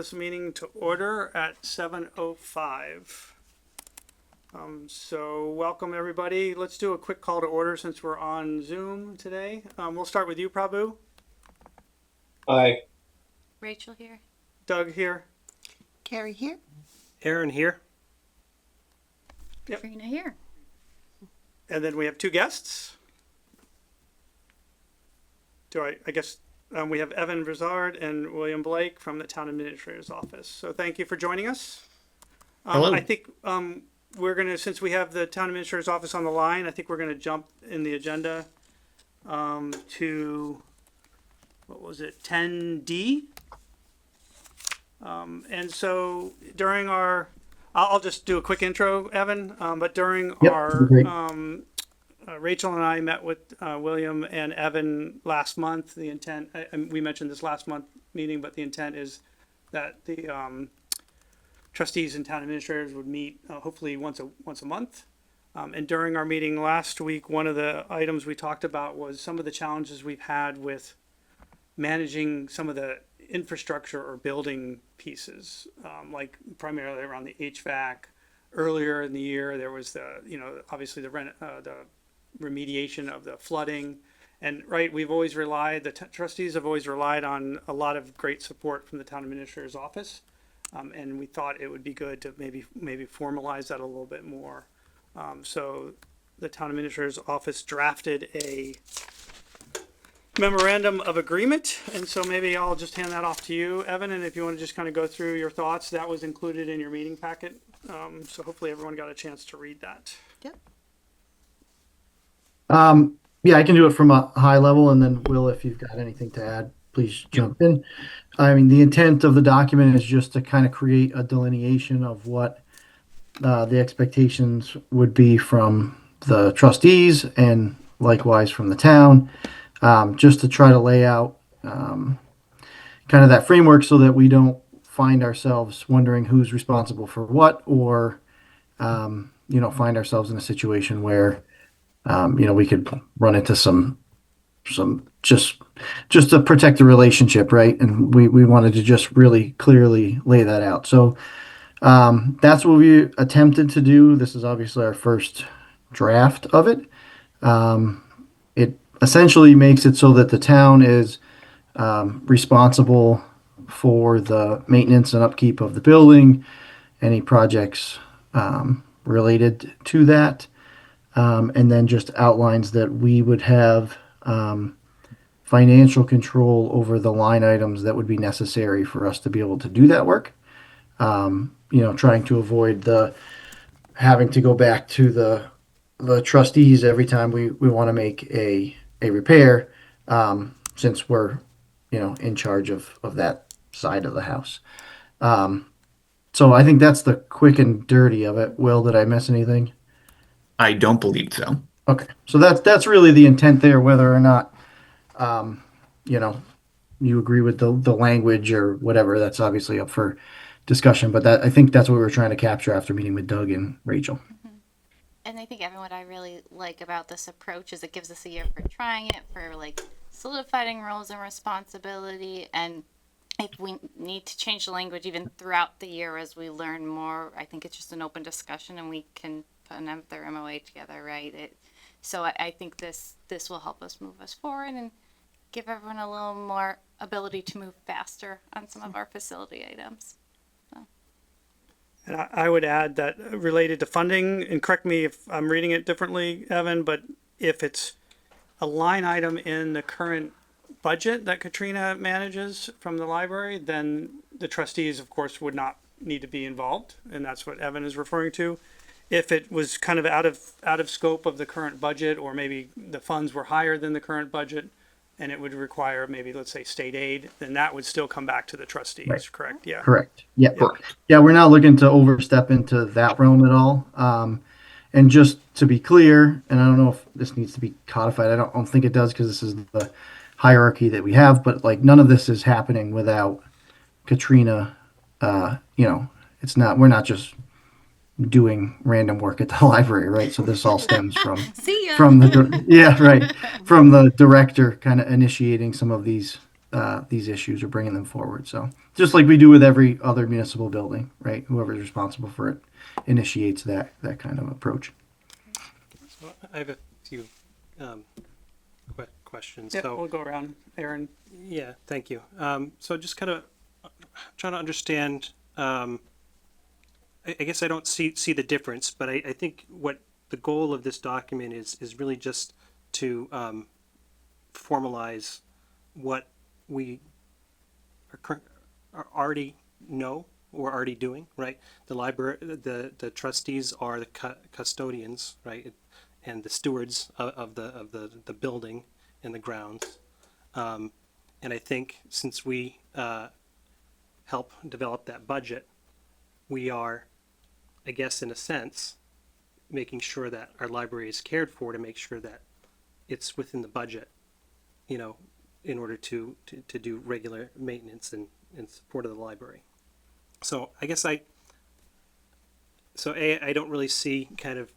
this meeting to order at 7:05. So welcome everybody. Let's do a quick call to order since we're on Zoom today. We'll start with you, Prabhu. Aye. Rachel here. Doug here. Carrie here. Aaron here. Yep. Katrina here. And then we have two guests. I guess we have Evan Brizard and William Blake from the Town Administrator's Office. So thank you for joining us. Hello. I think we're going to, since we have the Town Administrator's Office on the line, I think we're going to jump in the agenda to, what was it, 10D? And so during our, I'll just do a quick intro, Evan, but during our, Rachel and I met with William and Evan last month. The intent, we mentioned this last month meeting, but the intent is that the trustees and town administrators would meet hopefully once a month. And during our meeting last week, one of the items we talked about was some of the challenges we've had with managing some of the infrastructure or building pieces, like primarily around the HVAC. Earlier in the year, there was obviously the remediation of the flooding. And we've always relied, the trustees have always relied on a lot of great support from the town administrator's office. And we thought it would be good to maybe formalize that a little bit more. So the town administrator's office drafted a memorandum of agreement. And so maybe I'll just hand that off to you, Evan. And if you want to just kind of go through your thoughts, that was included in your meeting packet. So hopefully everyone got a chance to read that. Yep. Yeah, I can do it from a high level, and then Will, if you've got anything to add, please jump in. I mean, the intent of the document is just to kind of create a delineation of what the expectations would be from the trustees and likewise from the town, just to try to lay out kind of that framework so that we don't find ourselves wondering who's responsible for what, or find ourselves in a situation where we could run into some just to protect the relationship, right? And we wanted to just really clearly lay that out. So that's what we attempted to do. This is obviously our first draft of it. It essentially makes it so that the town is responsible for the maintenance and upkeep of the building, any projects related to that. And then just outlines that we would have financial control over the line items that would be necessary for us to be able to do that work. Trying to avoid the having to go back to the trustees every time we want to make a repair, since we're in charge of that side of the house. So I think that's the quick and dirty of it. Will, did I miss anything? I don't believe so. Okay, so that's really the intent there. Whether or not you agree with the language or whatever, that's obviously up for discussion. But I think that's what we were trying to capture after meeting with Doug and Rachel. Mm-hmm. And I think, Evan, what I really like about this approach is it gives us a year for trying it, for solidifying roles and responsibility. And if we need to change the language even throughout the year as we learn more, I think it's just an open discussion and we can put another MOA together, right? So I think this will help us move us forward and give everyone a little more ability to move faster on some of our facility items. And I would add that related to funding, and correct me if I'm reading it differently, Evan, but if it's a line item in the current budget that Katrina manages from the library, then the trustees, of course, would not need to be involved. And that's what Evan is referring to. If it was kind of out of scope of the current budget, or maybe the funds were higher than the current budget and it would require maybe, let's say, state aid, then that would still come back to the trustees, right. Correct? Yeah. Correct. Yeah. Yeah, we're not looking to overstep into that realm at all. And just to be clear, and I don't know if this needs to be codified. I don't think it does, because this is the hierarchy that we have, but none of this is happening without Katrina. It's not, we're not just doing random work at the library, right? So this all stems from from the director kind of initiating some of these issues or bringing them forward. So just like we do with every other municipal building, right? Whoever's responsible for it initiates that kind of approach. So I have a few questions. Yeah, So we'll go around. Aaron. yeah, thank you. So just kind of trying to understand. I guess I don't see the difference, but I think what the goal of this document is really just to formalize what we are already know or already doing, right? The library, the trustees are the custodians, right, and the stewards of the building and the grounds. And I think since we help develop that budget, we are, I guess, in a sense, making sure that our library is cared for, to make sure that it's within the budget, you know, in order to do regular maintenance and support of the library. So I guess I don't really see kind of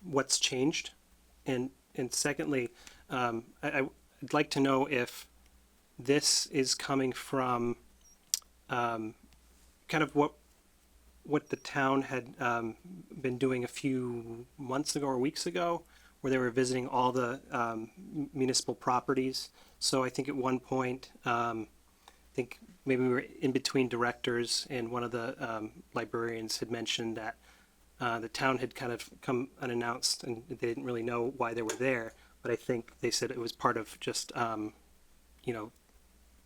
what's changed, and secondly, I'd like to know if this is coming from kind of what the town had been doing a few months ago or weeks ago, where they were visiting all the municipal properties. So I think at one point, I think maybe we were in between directors, and one of the librarians had mentioned that the town had kind of come unannounced, and they didn't really know why they were there. But I think they said it was part of just,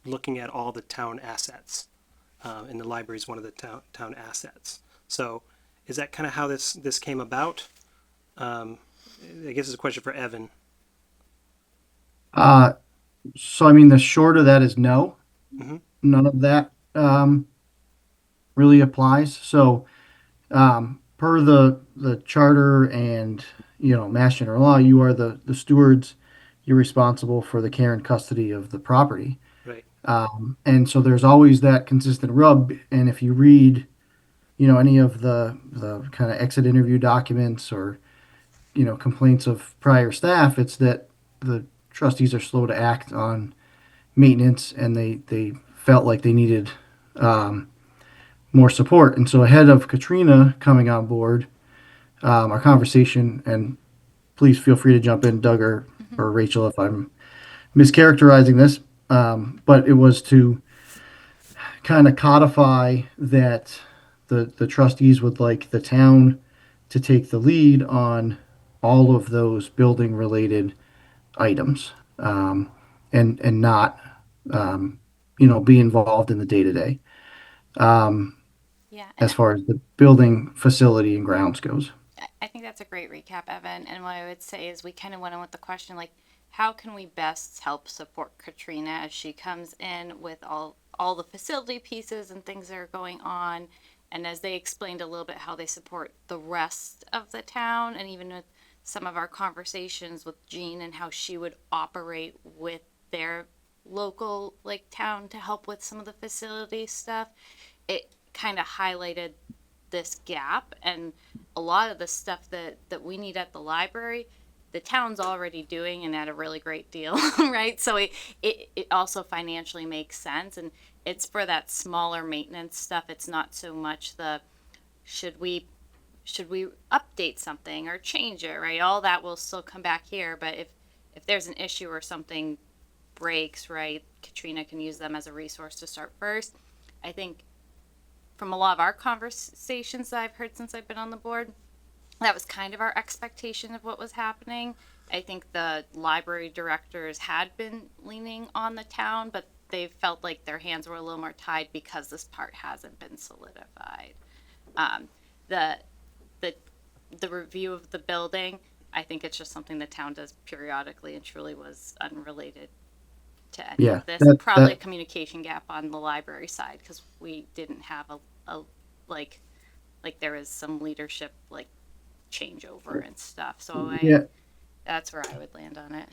looking at all the town assets. And the library is one of the town assets. So is that kind of how this came about? I guess it's a question for Evan. So I mean, the short of that is no. Mhm. None of that really applies. So per the charter and Mass General Law, you are the stewards. You're responsible for the care and custody of the property. Right. And so there's always that consistent rub. And if you read, any of the kind of exit interview documents or, complaints of prior staff, it's that the trustees are slow to act on maintenance, and they felt like they needed more support. And so ahead of Katrina coming on board, our conversation, and please feel free to jump in, Doug or Rachel, if I'm mischaracterizing this, but it was to kind of codify that the trustees would like the town to take the lead on all of those building related items, and not be involved in the day to day Yeah, and as far as the building facility and grounds goes. I think that's a great recap, Evan. And what I would say is we kind of went in with the question, like, how can we best help support Katrina as she comes in with all the facility pieces and things that are going on, and as they explained a little bit how they support the rest of the town, and even with some of our conversations with Jean and how she would operate with their local town to help with some of the facility stuff, it kind of highlighted this gap. And a lot of the stuff that we need at the library, the town's already doing and at a really great deal, right? So it also financially makes sense, and it's for that smaller maintenance stuff. It's not so much the should we update something or change it, right? All that will still come back here, but if there's an issue or something breaks, right, Katrina can use them as a resource to start first. I think from a lot of our conversations that I've heard since I've been on the board, that was kind of our expectation of what was happening. I think the library directors had been leaning on the town, but they felt like their hands were a little more tied because this part hasn't been solidified. The the review of the building, I think it's just something the town does periodically and truly was unrelated to any Yeah, of this. that, Probably a that communication gap on the library side because we didn't have a like there was some leadership changeover and stuff. So yeah, that's where I would land on it.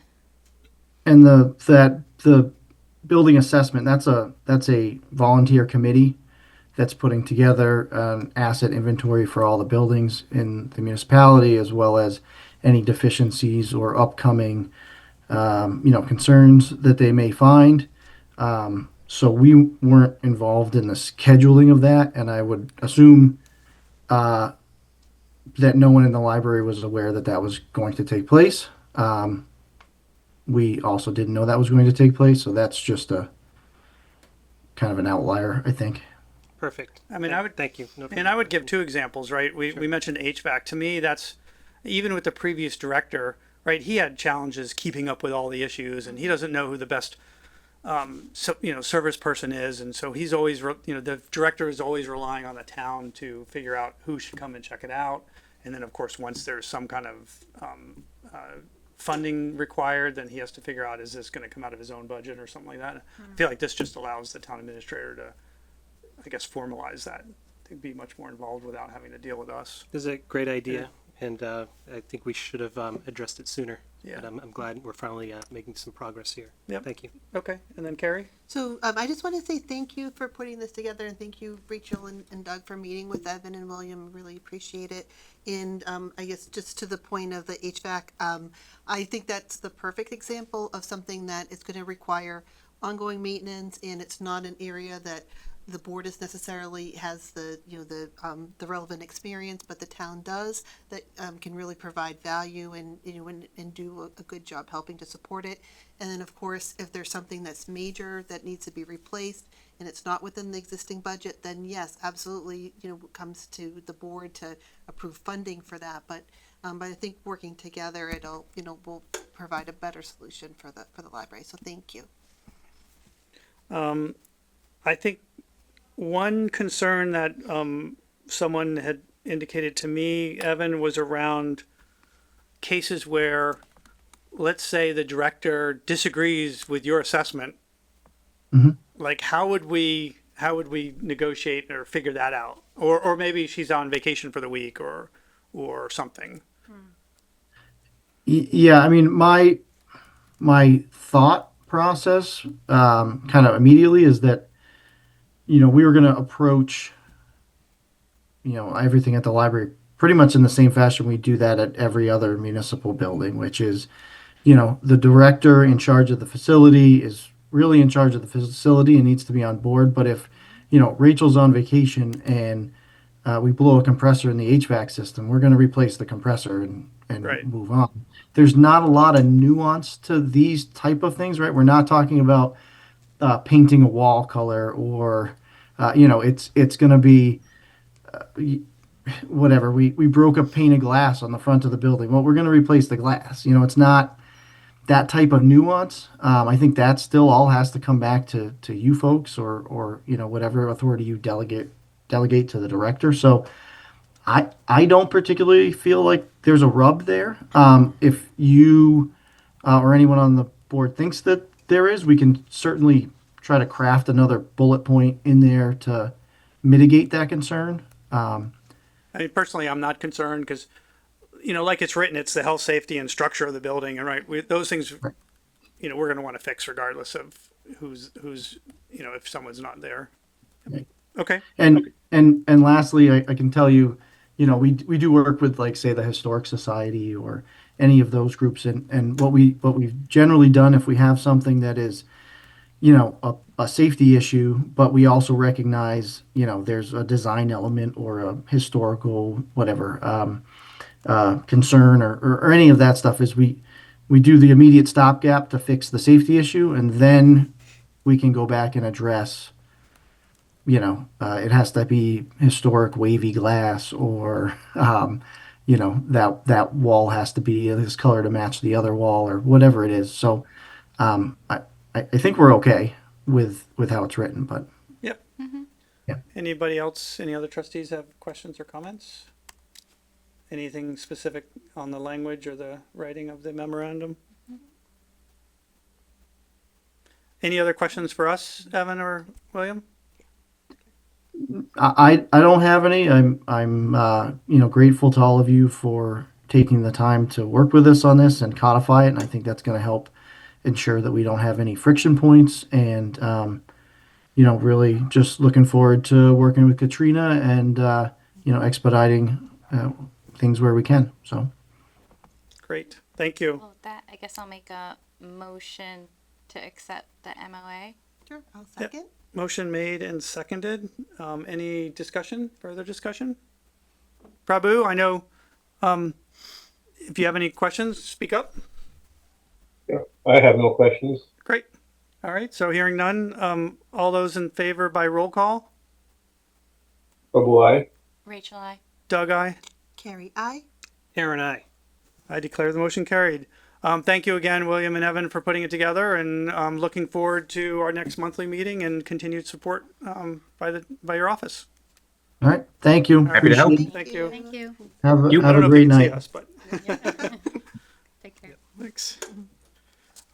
and the building assessment, that's a volunteer committee that's putting together an asset inventory for all the buildings in the municipality, as well as any deficiencies or upcoming concerns that they may find. So we weren't involved in the scheduling of that, and I would assume that no one in the library was aware that that was going to take place. We also didn't know that was going to take place, so that's just a kind of an outlier, I think. Perfect. I mean, I would, Thank you. No, and I would give two examples, right? We mentioned HVAC. To me, that's even with the previous director, right? He had challenges keeping up with all the issues, and he doesn't know who the best, service person is, and so he's always, the director is always relying on the town to figure out who should come and check it out, and then of course once there's some kind of funding required, then he has to figure out is this going to come out of his own budget or something like that. I feel like this just allows the town administrator to, I guess, formalize that, to be much more involved without having to deal with us. This is a great idea, and I think we should have addressed it sooner. Yeah. But I'm glad we're finally making some progress here. Yep. Thank you. Okay, and then Carrie? So I just want to say thank you for putting this together, and thank you, Rachel and Doug, for meeting with Evan and William. Really appreciate it. And I guess just to the point of the HVAC, I think that's the perfect example of something that is going to require ongoing maintenance, and it's not an area that the board is necessarily has the relevant experience, but the town does, that can really provide value and and do a good job helping to support it. And then of course, if there's something that's major that needs to be replaced and it's not within the existing budget, then yes, absolutely, it comes to the board to approve funding for that. But I think working together, it'll will provide a better solution for the library. So thank you. I think one concern that someone had indicated to me, Evan, was around cases where, let's say, the director disagrees with your assessment. Like, how would we negotiate or figure that out? Or maybe she's on vacation for the week or something. Yeah, I mean, my thought process, kind of immediately, is that we were going to approach everything at the library pretty much in the same fashion we do that at every other municipal building, which is the director in charge of the facility is really in charge of the facility and needs to be on board. But if Rachel's on vacation and we blow a compressor in the HVAC system, we're going to replace the compressor and Right. move on. There's not a lot of nuance to these type of things, right? We're not talking about painting a wall color or it's going to be whatever. We broke a pane of glass on the front of the building. Well, we're going to replace the glass. It's not that type of nuance. I think that still all has to come back to you folks or whatever authority you delegate to the director. So I don't particularly feel like there's a rub there. If you or anyone on the board thinks that there is, we can certainly try to craft another bullet point in there to mitigate that concern. I mean, personally, I'm not concerned because, like it's written, it's the health, safety, and structure of the building, and those things, Right. We're going to want to fix regardless of who's, if someone's not there. Right. Okay. And lastly, I can tell you, we do work with, like, say, the Historic Society or any of those groups, and what we've generally done, if we have something that is a safety issue, but we also recognize there's a design element or a historical whatever concern or any of that stuff, is we do the immediate stopgap to fix the safety issue, and then we can go back and address it has to be historic wavy glass, or that wall has to be this color to match the other wall, or whatever it is. So I think we're okay with how it's written, but Yep. Yeah. Anybody else, any other trustees have questions or comments? Anything specific on the language or the writing of the memorandum? Any other questions for us, Evan or William? I don't have any. I'm grateful to all of you for taking the time to work with us on this and codify it, and I think that's going to help ensure that we don't have any friction points. And really just looking forward to working with Katrina and expediting things where we can. So Great. Thank you. Well, with that, I guess I'll make a motion to accept the MOA. Sure, I'll second. Motion made and seconded. Any discussion, further discussion? Prabhu, I know, if you have any questions, speak up. I have no questions. Great. All right, so hearing none, all those in favor by roll call? Prabhu, aye. Rachel, I. Doug, aye. Carrie, aye. Aaron, I. I declare the motion carried. Thank you again, William and Evan, for putting it together, and looking forward to our next monthly meeting and continued support by your office. All right, thank you. Happy to help. Appreciate it. Thank you. Thank you. Have You- I a don't know if great you can see night. us, but Take care. thanks.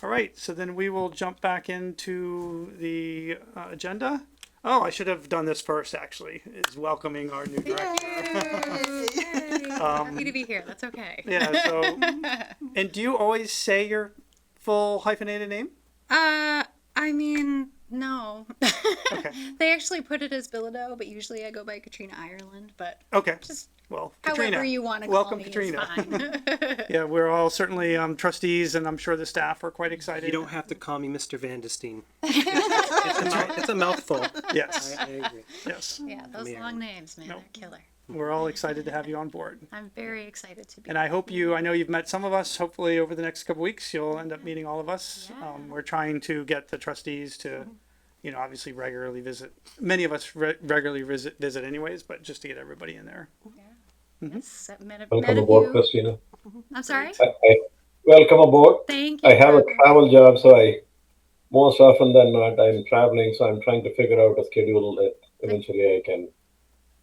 All right, so then we will jump back into the agenda. Oh, I should have done this first, actually, is welcoming our new director. Happy to be here. That's okay. Yeah, so, and do you always say your full hyphenated name? I mean, no. Okay. They actually put it as Bilodeau, but usually I go by Katrina Ireland. But Okay, just well, however Katrina. you want to call Welcome, me Katrina. is fine. Yeah, we're all certainly trustees, and I'm sure the staff are quite excited. You don't have to call me Mr. Vandestein. It's a mouthful. Yes, I agree. yes. Yeah, those Mary. long names, man, Nope. they're killer. We're all excited to have you on board. I'm very excited to be. And I hope I know you've met some of us. Hopefully, over the next couple weeks, you'll end up meeting all of us. Yeah. We're trying to get the trustees to, obviously regularly visit. Many of us regularly visit anyways, but just to get everybody in there. Yes, I've met a Welcome aboard, few. Christina. I'm sorry. Welcome aboard. Thank you. I have a Parker. travel job, so most often than not, I'm traveling, so I'm trying to figure out a schedule that eventually I can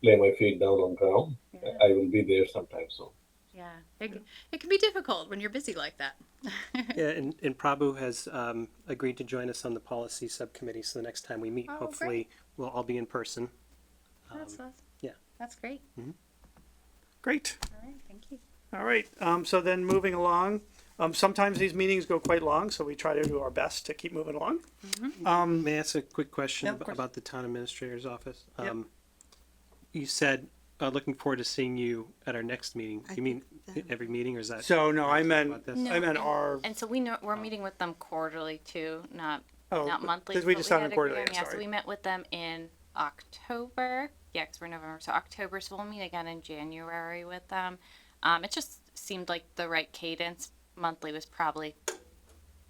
lay my feet down on ground. Yeah. I will be there sometime soon. Yeah, it can be difficult when you're busy like that. Yeah, and Prabhu has agreed to join us on the policy subcommittee. So the next time we meet, Oh, hopefully we'll all be in person. Yeah. That's great. Great. All right, thank you. All right. So then moving along. Sometimes these meetings go quite long, so we try to do our best to keep moving along. May I ask a quick question Yeah, of course. about the town administrator's office? Yep. You said looking forward to seeing you at our next meeting. I You mean think that- every meeting, or is that? So no, I meant About this? No, I meant and- our. And so we're meeting with them quarterly too, not Oh, monthly. because we but just haven't had quarterly. agreement. Yeah, so Sorry. we met with them in October. Yeah, 'cause we're November, so October. So we'll meet again in January with them. It just seemed like the right cadence. Monthly was probably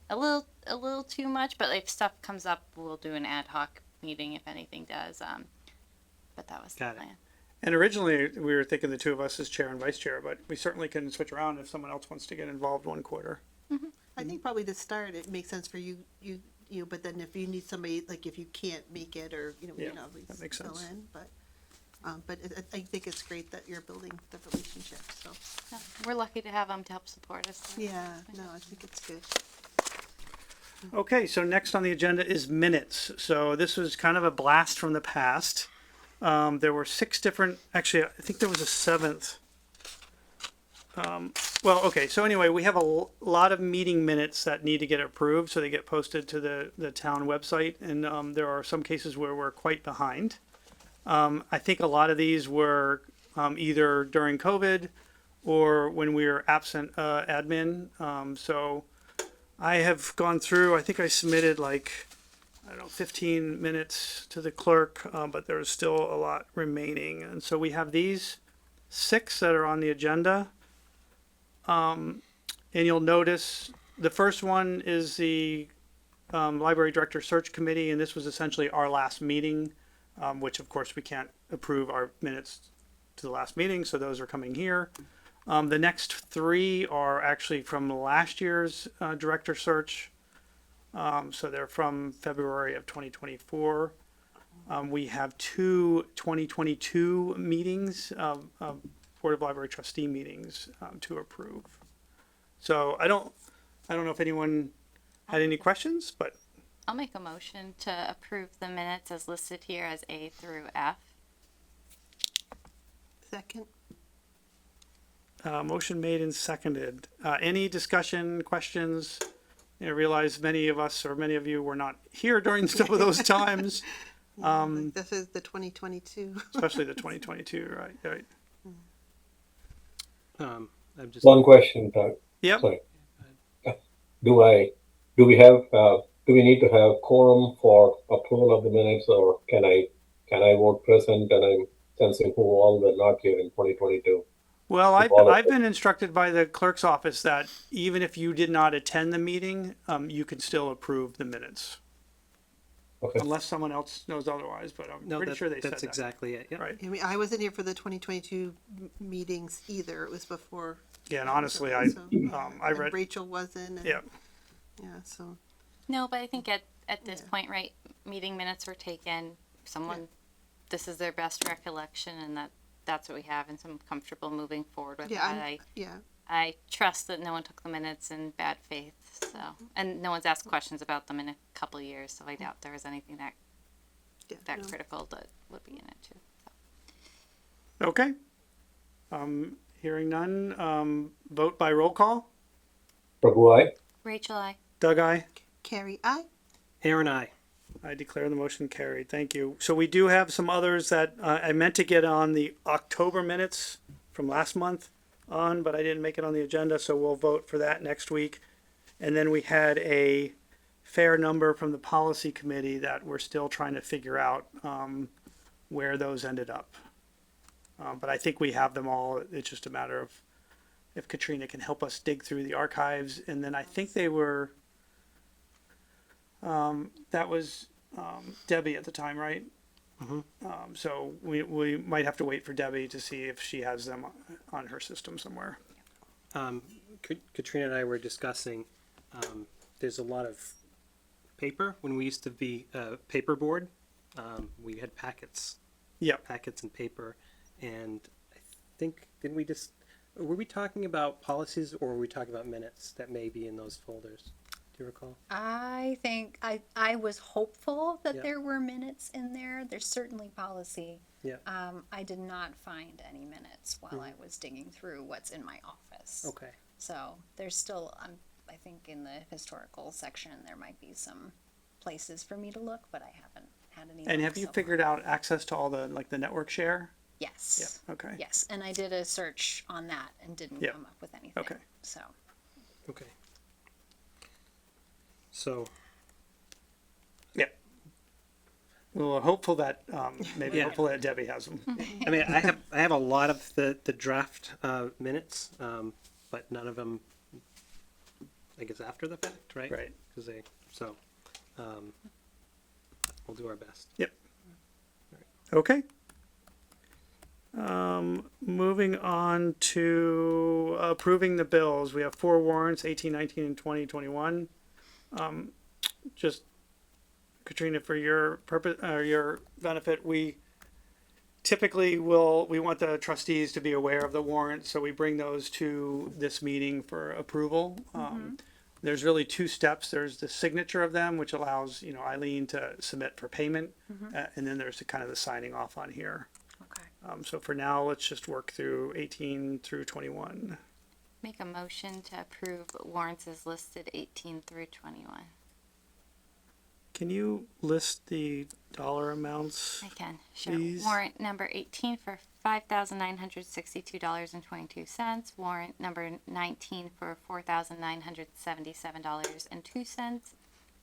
a little too much, but if stuff comes up, we'll do an ad hoc meeting if anything does. But that was Got the it. plan. And originally we were thinking the two of us as chair and vice chair, but we certainly can switch around if someone else wants to get involved one quarter. I think probably to start, it makes sense for you, but then if you need somebody, like if you can't make it or, we Yeah, can always that makes fill sense. in, but I think it's great that you're building the relationship, so, Yeah, we're lucky to have them to help support us. yeah, no, I think it's good. Okay, so next on the agenda is minutes. So this was kind of a blast from the past. There were 6 different, actually, I think there was a 7th. Well, okay, so anyway, we have a lot of meeting minutes that need to get approved, so they get posted to the town website, and there are some cases where we're quite behind. I think a lot of these were either during COVID or when we were absent admin. So I have gone through, I think I submitted like, I don't know, 15 minutes to the clerk, but there's still a lot remaining. And so we have these 6 that are on the agenda. And you'll notice the first one is the Library Director Search Committee, and this was essentially our last meeting, which of course we can't approve our minutes to the last meeting, so those are coming here. The next 3 are actually from last year's Director Search, so they're from February of 2024. We have 2 2022 meetings, Board of Library Trustee meetings to approve. So I don't know if anyone had any questions, but I'll make a motion to approve the minutes as listed here as A through F. Second, motion made and seconded. Any discussion, questions? I realize many of us or many of you were not here during some of those times, this is the 2022. especially the 2022, right? I'm just. One question, Doug. Yep. Sorry. Do we have do we need to have quorum for approval of the minutes, or can I vote present and I'm sensing who all were not here in 2022? Well, If all of I've been instructed by the clerk's office that even if you did not attend the meeting, you can still approve the minutes. Okay. Unless someone else knows otherwise, but I'm No, pretty sure they said that's that. exactly it. Yeah. Right. I mean, I wasn't here for the 2022 meetings either. It was before. Yeah, and honestly, So, I and read, Rachel wasn't. And, yeah, Yeah. So. No, but I think at this Yeah. point, right, meeting minutes were taken, someone, this is their best recollection and that's what we have and so I'm comfortable moving forward with Yeah. that. Yeah. I trust that no one took the minutes in bad faith, so, and no one's asked questions about them in a couple of years, so I doubt there was anything that Yeah. no. critical that would be in it too. So. okay. Hearing none, vote by roll call. Prabhu, aye. Rachel, I. Doug, aye. Carrie, I. Aaron, I. I declare the motion carried. Thank you. So we do have some others that I meant to get on the October minutes from last month on, but I didn't make it on the agenda, so we'll vote for that next week. And then we had a fair number from the policy committee that we're still trying to figure out where those ended up. But I think we have them all. It's just a matter of if Katrina can help us dig through the archives. And then I think they were, that was Debbie at the time, right? So we might have to wait for Debbie to see if she has them on her system somewhere. Katrina and I were discussing, there's a lot of paper. When we used to be paper board, we had packets Yep. and paper. And I think, were we talking about policies or were we talking about minutes that may be in those folders? Do you recall? I think I was hopeful that Yeah. there were minutes in there. There's certainly policy. Yeah. I did not find any minutes while I was digging through what's in my office. Okay. So there's still, I think in the historical section, there might be some places for me to look, but I haven't had any. And luck have you so figured far. out access to all the, like the network share? Yes. Yeah, okay. Yes, and I did a search on that and didn't Yeah. come up with anything. Okay. So. Okay. So, Yep. Well, we're hopeful that, maybe Yeah. hopefully that Debbie has them. I mean, I have a lot of the draft minutes, but none of them, I guess, after the fact, right? Right. Because we'll do our best. Yep. Okay. Moving on to approving the bills. We have 4 warrants, 18, 19, and 2021. Just Katrina, for your purpose, or your benefit, we typically we want the trustees to be aware of the warrants, so we bring those to this meeting for approval. There's really 2 steps. There's the signature of them, which allows, Eileen to submit for payment. And then there's the kind of the signing off on here. Okay. So for now, let's just work through 18 through 21. Make a motion to approve warrants as listed 18 through 21. Can you list the dollar amounts? I can, sure. Please. Warrant number 18 for $5,962.22. Warrant number 19 for $4,977.02.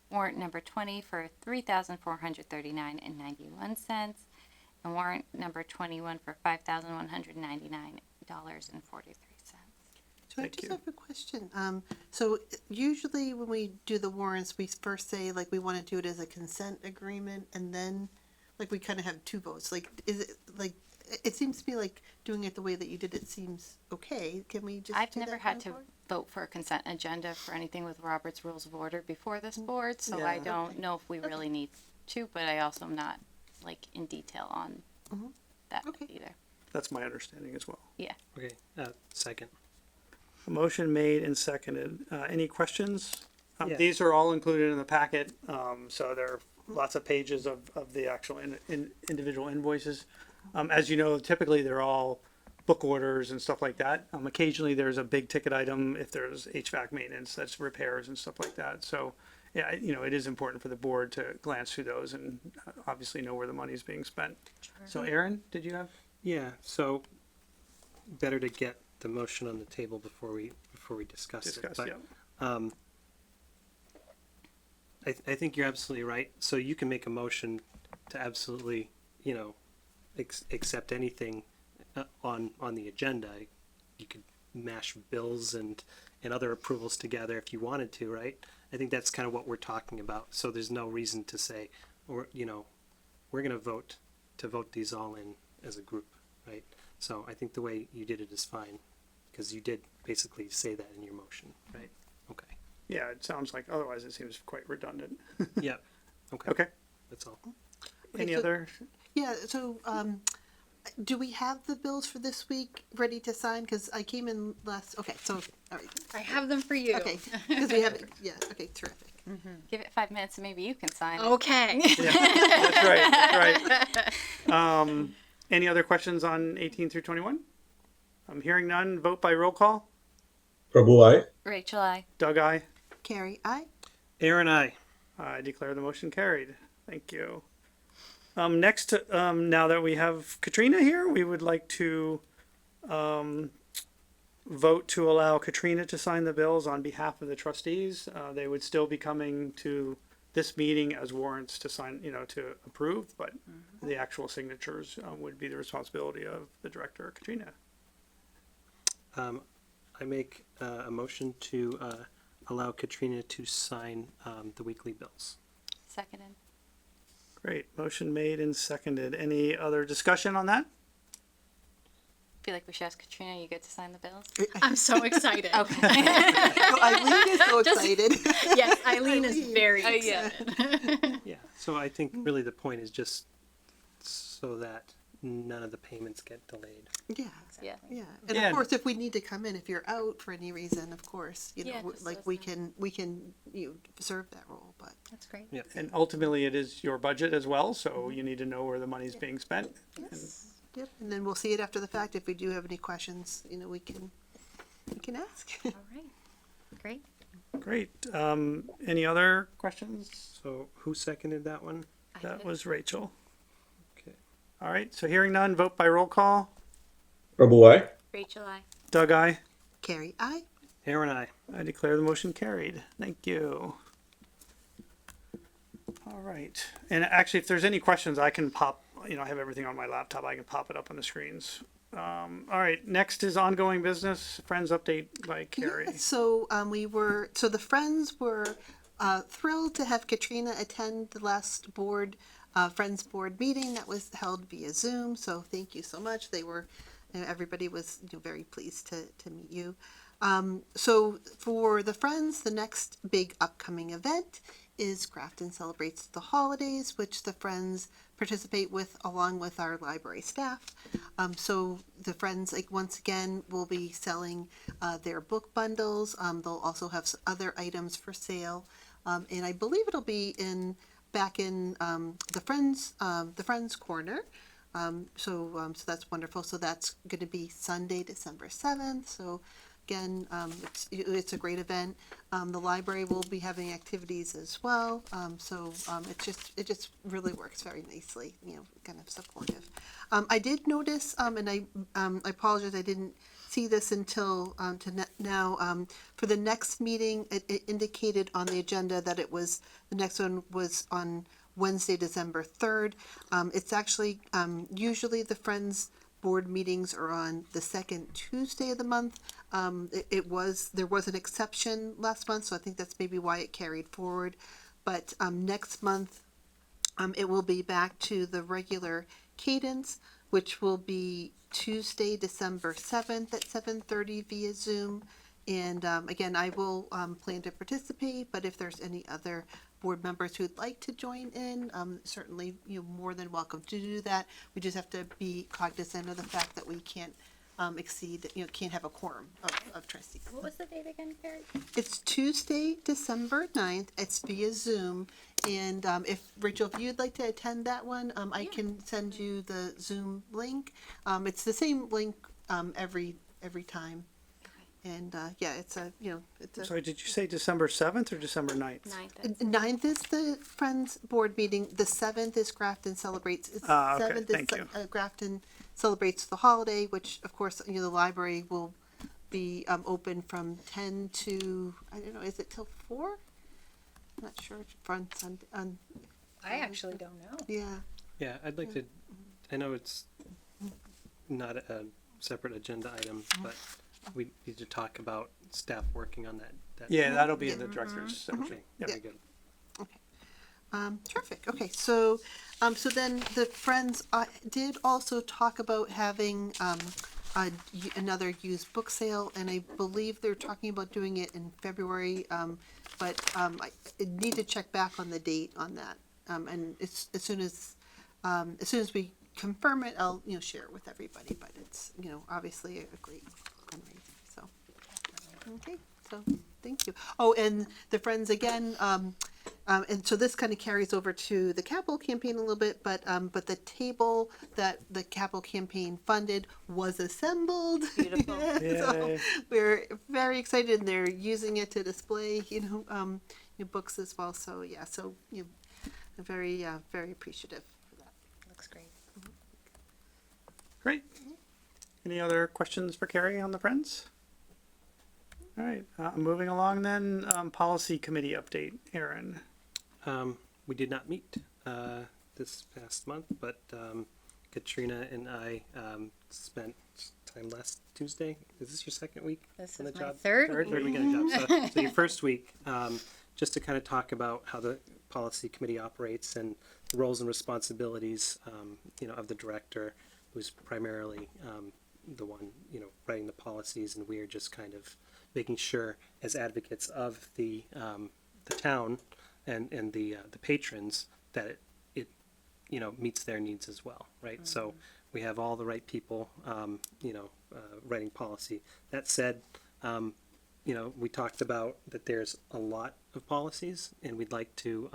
Warrant number 20 for $3,439.91. And warrant number 21 for $5,199.43. So I Thank just you. have a question. So usually when we do the warrants, we first say like we want to do it as a consent agreement, and then like we kind of have 2 votes. Like, is it like? It seems to me like doing it the way that you did it seems okay. Can we just? I've do never that had going to forward? vote for a consent agenda for anything with Robert's Rules of Order before this board, so I Yeah. don't know if we really need to, but I also am not like in detail on that Okay. either. That's my understanding as well. Yeah. Okay. Second. A motion made and seconded. Any questions? Yeah. These are all included in the packet, so there are lots of pages of the actual individual invoices. As you know, typically they're all book orders and stuff like that. Occasionally there's a big ticket item if there's HVAC maintenance, that's repairs and stuff like that. So, yeah, it is important for the board to glance through those and obviously know where the money is being spent. So Aaron, did you have? Yeah. So better to get the motion on the table before we discuss it. But, Yeah. I think you're absolutely right. So you can make a motion to absolutely, accept anything on the agenda. You could mash bills and other approvals together if you wanted to, right? I think that's kind of what we're talking about. So there's no reason to say, we're going to vote these all in as a group, right? So I think the way you did it is fine, because you did basically say that in your motion, right? Okay. Yeah, it sounds like, otherwise it seems quite redundant. Yep. Okay. Okay, That's all. any so- other? Yeah, so, do we have the bills for this week ready to sign? Because I came in okay, so, all right, I have them for you. okay, because we have, yeah, okay, terrific. Give it 5 minutes and maybe you can sign it. Okay. That's right, that's right. Any other questions on 18 through 21? I'm hearing none. Vote by roll call. Prabhu, aye. Rachel, I. Doug, aye. Carrie, aye? Aaron, I. I declare the motion carried. Thank you. Next, now that we have Katrina here, we would like to vote to allow Katrina to sign the bills on behalf of the trustees. They would still be coming to this meeting as warrants to sign, to approve, but the actual signatures would be the responsibility of the director, Katrina. I make a motion to allow Katrina to sign the weekly bills. Seconded. Great. Motion made and seconded. Any other discussion on that? Feel like we should ask Katrina, you get to sign the bills? I'm so excited. Okay. Oh, Eileen is so excited. Yes, Eileen is very yeah. excited. Yeah. So I think really the point is just so that none of the payments get delayed. Yeah, Yeah. yeah. And Yeah. of course, if we need to come in, if you're out for any reason, of course, Yeah, just like let us we know. can, serve that role, but. That's great. Yeah. And ultimately, it is your budget as well, so you need to know where the money's being spent. Yep, and then we'll see it after the fact. If we do have any questions, we can ask. All right. Great. Great. Any other questions? So who seconded that one? I That did. was Rachel. Okay. All right, so hearing none, vote by roll call. Prabhu, aye. Rachel, I. Doug, aye. Carrie, aye. Aaron, I. I declare the motion carried. Thank you. All right. And actually, if there's any questions, I can pop, I have everything on my laptop. I can pop it up on the screens. All right. Next is ongoing business. Friends update by Carrie. Yeah, so the Friends were thrilled to have Katrina attend the last Friends board meeting that was held via Zoom. So thank you so much. They were, everybody was very pleased to meet you. So for the Friends, the next big upcoming event is Grafton Celebrates the Holidays, which the Friends participate with along with our library staff. So the Friends, once again, will be selling their book bundles. They'll also have other items for sale. And I believe it'll be back in the Friends Corner. So that's wonderful. So that's going to be Sunday, December 7th. So again, it's a great event. The library will be having activities as well. So it just really works very nicely, kind of supportive. I did notice, and I apologize, I didn't see this until now. For the next meeting, it indicated on the agenda that the next one was on Wednesday, December 3rd. It's actually, usually the Friends board meetings are on the second Tuesday of the month. There was an exception last month, so I think that's maybe why it carried forward. But next month, it will be back to the regular cadence, which will be Tuesday, December 7th at 7:30 via Zoom. And again, I will plan to participate, but if there's any other board members who'd like to join in, certainly you're more than welcome to do that. We just have to be cognizant of the fact that we can't can't have a quorum of trustees. What was the date again, Carrie? It's Tuesday, December 9th. It's via Zoom. And if Rachel, if you'd like to attend that one, I can send you the Zoom link. It's the same link every time. And it's a. Sorry, did you say December 7th or December 9th? 9th. 9th is the Friends board meeting. The 7th is Grafton Celebrates. Okay, 7th thank is you. Grafton Celebrates the Holiday, which of course the library will be open from 10 to, I don't know, is it till 4? Not sure if fronts on, I actually don't know. yeah. Yeah, I'd like to, I know it's not a separate agenda item, but we need to talk about staff working on that. Yeah, that'll be in the director's. Okay, Yep. very good. Terrific. Okay, so then the Friends did also talk about having another used book sale, and I believe they're talking about doing it in February. But I need to check back on the date on that. And it's, as soon as we confirm it, I'll share it with everybody. But it's obviously a great fundraiser. So okay, so thank you. Oh, and the Friends again. And so this kind of carries over to the capital campaign a little bit, but the table that the capital campaign funded was assembled. Beautiful. So Yay. we're very excited, and they're using it to display, books as well. So yeah, so very very appreciative for that. Looks great. Great. Any other questions for Carrie on the Friends? All right, moving along then, policy committee update, Aaron. We did not meet this past month, but Katrina and I spent time last Tuesday. Is this your second week This on the is my job? third Third week on the job. So your first week, just to kind of talk about how the policy committee operates and the roles and responsibilities, of the director, who's primarily the one, writing the policies, and we're just kind of making sure, as advocates of the town and the patrons, that it meets their needs as well, right? So we have all the right people, writing policy. That said, we talked about that there's a lot of policies, and we'd like to,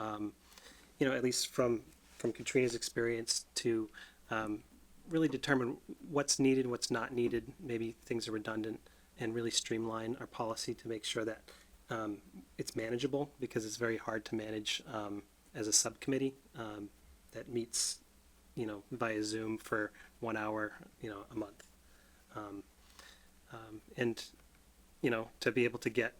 at least from Katrina's experience, to really determine what's needed, what's not needed, maybe things are redundant, and really streamline our policy to make sure that it's manageable, because it's very hard to manage as a subcommittee that meets, via Zoom for 1 hour, a month. And, to be able to get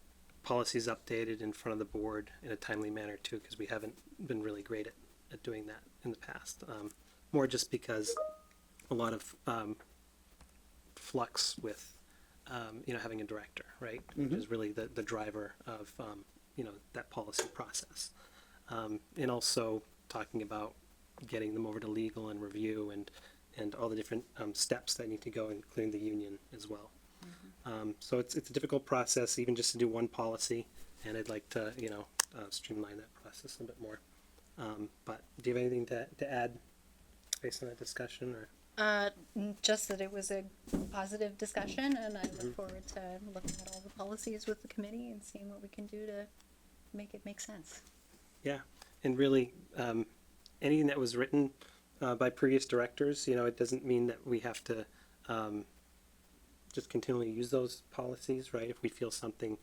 policies updated in front of the board in a timely manner too, because we haven't been really great at doing that in the past. More just because a lot of flux with having a director, right? Which is really the driver of, that policy process. And also talking about getting them over to legal and review and all the different steps that need to go, including the union as well. So it's a difficult process, even just to do one policy, and I'd like to, streamline that process a bit more. But do you have anything to add based on that discussion, or? Just that it was a positive discussion, and I look forward to looking at all the policies with the committee and seeing what we can do to make it make sense. Yeah, and really, anything that was written by previous directors, it doesn't mean that we have to just continually use those policies, right? If we feel something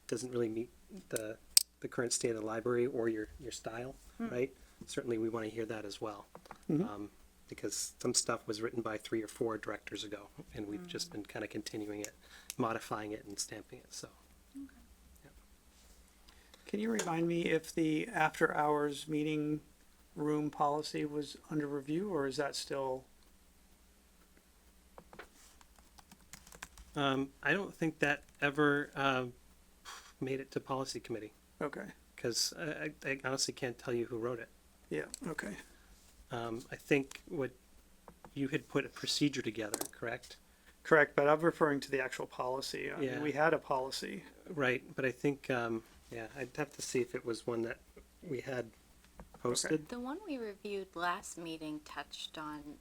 doesn't really meet the current state of the library or your style, right? Certainly, we want to hear that as well. Because some stuff was written by 3 or 4 directors ago, and we've just been kind of continuing it, modifying it, and stamping it. So, Can you remind me if the after-hours meeting room policy was under review, or is that still? I don't think that ever made it to policy committee, Okay. because I honestly can't tell you who wrote it. Yeah. Okay. I think what you had put a procedure together, correct? Correct, but I'm referring to the actual policy. I mean, Yeah. we had a policy. Right, but I think, I'd have to see if it was one that we had posted. The one we reviewed last meeting touched on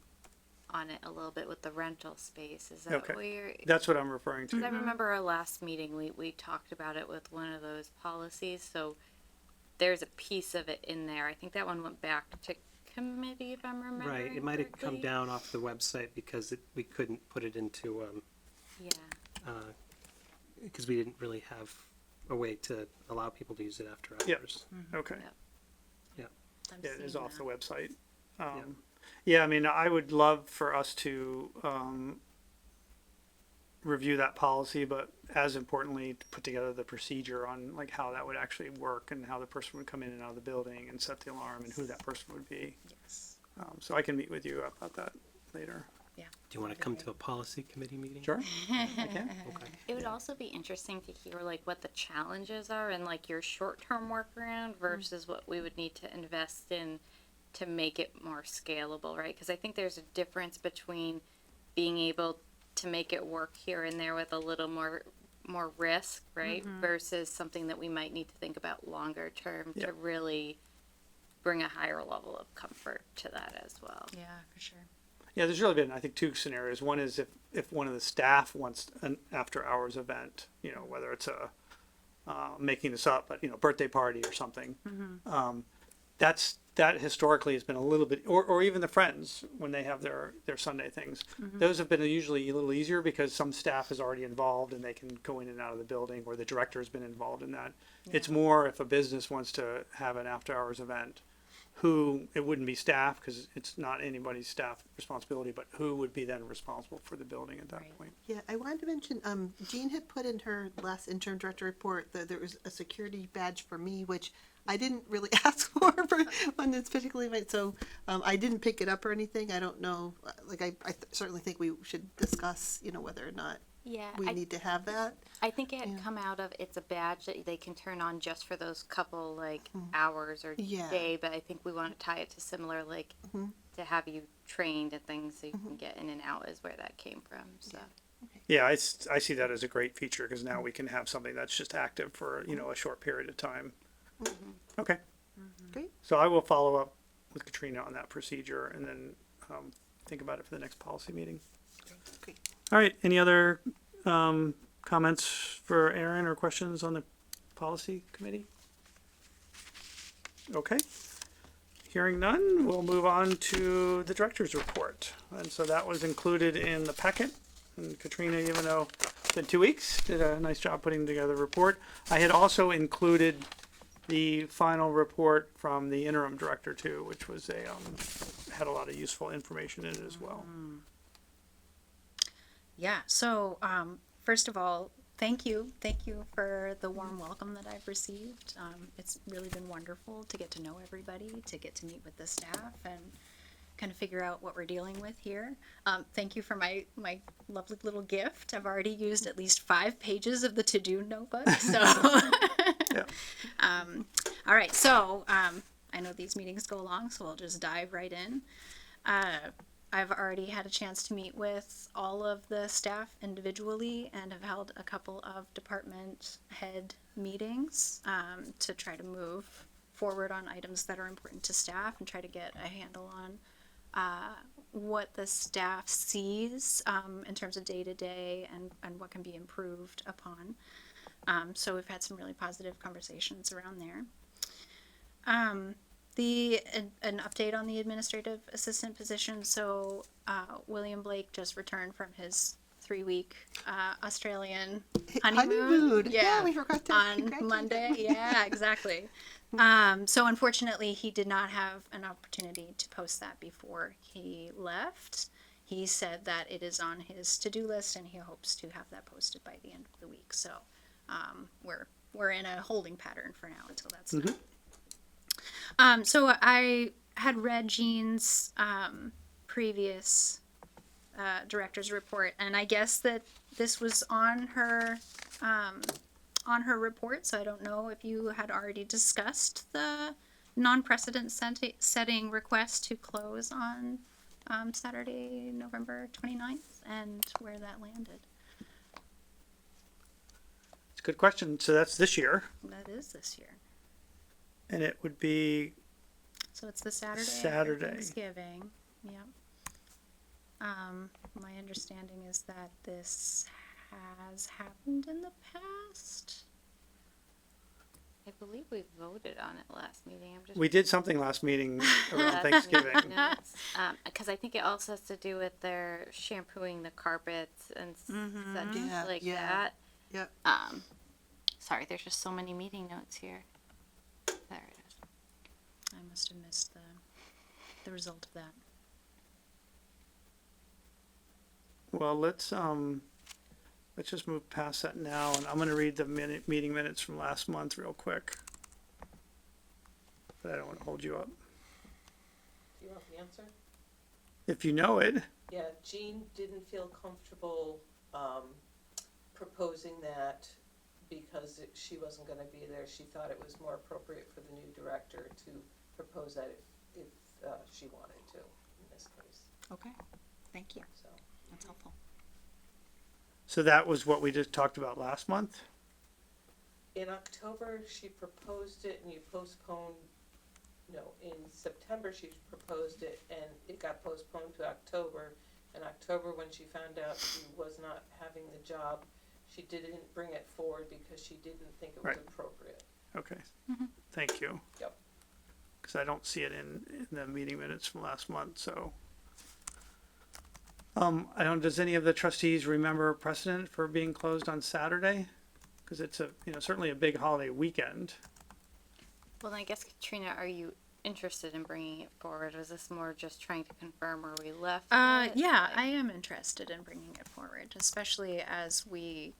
it a little bit with the rental space. Is that Okay. what you're? That's what I'm referring to. I remember our last meeting, we talked about it with one of those policies, so there's a piece of it in there. I think that one went back to committee, if I'm remembering Right, it might have come correctly. down off the website because we couldn't put it into, Yeah. because we didn't really have a way to allow people to use it after Yep. hours. Okay. Yep. I'm Yeah, it is seeing off the that. website. Yeah, I mean, I would love for us to review that policy, but as importantly, to put together the procedure on like how that would actually work and how the person would come in and out of the building and set the alarm and who that person would be. Yes. So I can meet with you about that later. Do you want to come to a policy committee meeting? Sure. I can. Okay. It would also be interesting to hear like what the challenges are and like your short-term workaround versus what we would need to invest in to make it more scalable, right? Because I think there's a difference between being able to make it work here and there with a little more risk, right? Versus something that we might need to think about longer term Yeah. to really bring a higher level of comfort to that as well. Yeah, for sure. Yeah, there's really been, I think, two scenarios. One is if one of the staff wants an after hours event, you know, whether it's a, making this up, but, you know, birthday party or something. That historically has been a little bit, or even the friends when they have their Sunday things. Those have been usually a little easier because some staff is already involved and they can go in and out of the building, or the director has been involved in that. It's more if a business wants to have an after hours event, who, it wouldn't be staff because it's not anybody's staff responsibility, but who would be then responsible for the building at that Right. point. Yeah, I wanted to mention, Jean had put in her last interim director report that there was a security badge for me, which I didn't really ask for one that's particularly mine, so I didn't pick it up or anything. I don't know, like I certainly think we should discuss, you know, whether or not Yeah, we need to have that. I think it had Yeah. come out of it's a badge that they can turn on just for those couple like hours or Yeah. day, but I think we want to tie it to similar like to have you trained and things so you can get in and out is where that came from. So Yeah, I see that as a great feature because now we can have something that's just active for, you know, a short period of time. Okay. Great. So I will follow up with Katrina on that procedure and then think about it for the next policy meeting. Great. All right, any other comments for Aaron or questions on the policy committee? Okay. Hearing none, we'll move on to the director's report. And so that was included in the packet. And Katrina, even though it's been 2 weeks, did a nice job putting together a report. I had also included the final report from the interim director too, which was had a lot of useful information in it as well. Yeah, so first of all, thank you for the warm welcome that I've received. It's really been wonderful to get to know everybody, to get to meet with the staff and kind of figure out what we're dealing with here. Thank you for my lovely little gift. I've already used at least 5 pages of the to-do notebook, so. Yeah. All right, so I know these meetings go long, so I'll just dive right in. I've already had a chance to meet with all of the staff individually and have held a couple of department head meetings to try to move forward on items that are important to staff and try to get a handle on what the staff sees in terms of day-to-day and what can be improved upon. So we've had some really positive conversations around there. An update on the administrative assistant position. So William Blake just returned from his 3-week Australian honeymoon. Yeah, we forgot to on congratulate Monday. him. Yeah, exactly. So unfortunately, he did not have an opportunity to post that before he left. He said that it is on his to-do list, and he hopes to have that posted by the end of the week. So we're in a holding pattern for now until that's done. So I had read Jean's previous director's report, and I guess that this was on her report. So I don't know if you had already discussed the non-precedent setting request to close on Saturday, November 29th, and where that landed. It's a good question. So that's this year, That is this year. and it would be So it's the Saturday after Saturday. Thanksgiving. Yep. My understanding is that this has happened in the past. I believe we voted on it last meeting. I'm just we did something last meeting around Thanksgiving. because I think it also has to do with their shampooing the carpets and such Yeah, like yeah. that. Yep. Sorry, there's just so many meeting notes here. There it is. I must have missed the result of that. Well, let's let's just move past that now, and I'm gonna read the meeting minutes from last month real quick. But I don't wanna hold you up. Do you want the answer? If you know it, Yeah, Jean didn't feel comfortable proposing that because she wasn't going to be there. She thought it was more appropriate for the new director to propose that if she wanted to in this case. Okay, thank you. So That's helpful. so that was what we just talked about last month? in October she proposed it and you postponed. No, in September she proposed it and it got postponed to October. In October, when she found out she was not having the job, she didn't bring it forward because she didn't think it was Right. appropriate. Okay, thank you. Yep. Cause I don't see it in the meeting minutes from last month, so. I don't, does any of the trustees remember precedent for being closed on Saturday? Cause it's a, certainly a big holiday weekend. Well, then I guess, Katrina, are you interested in bringing it forward? Was this more just trying to confirm where we left it? Yeah, I am interested in bringing it forward, especially as we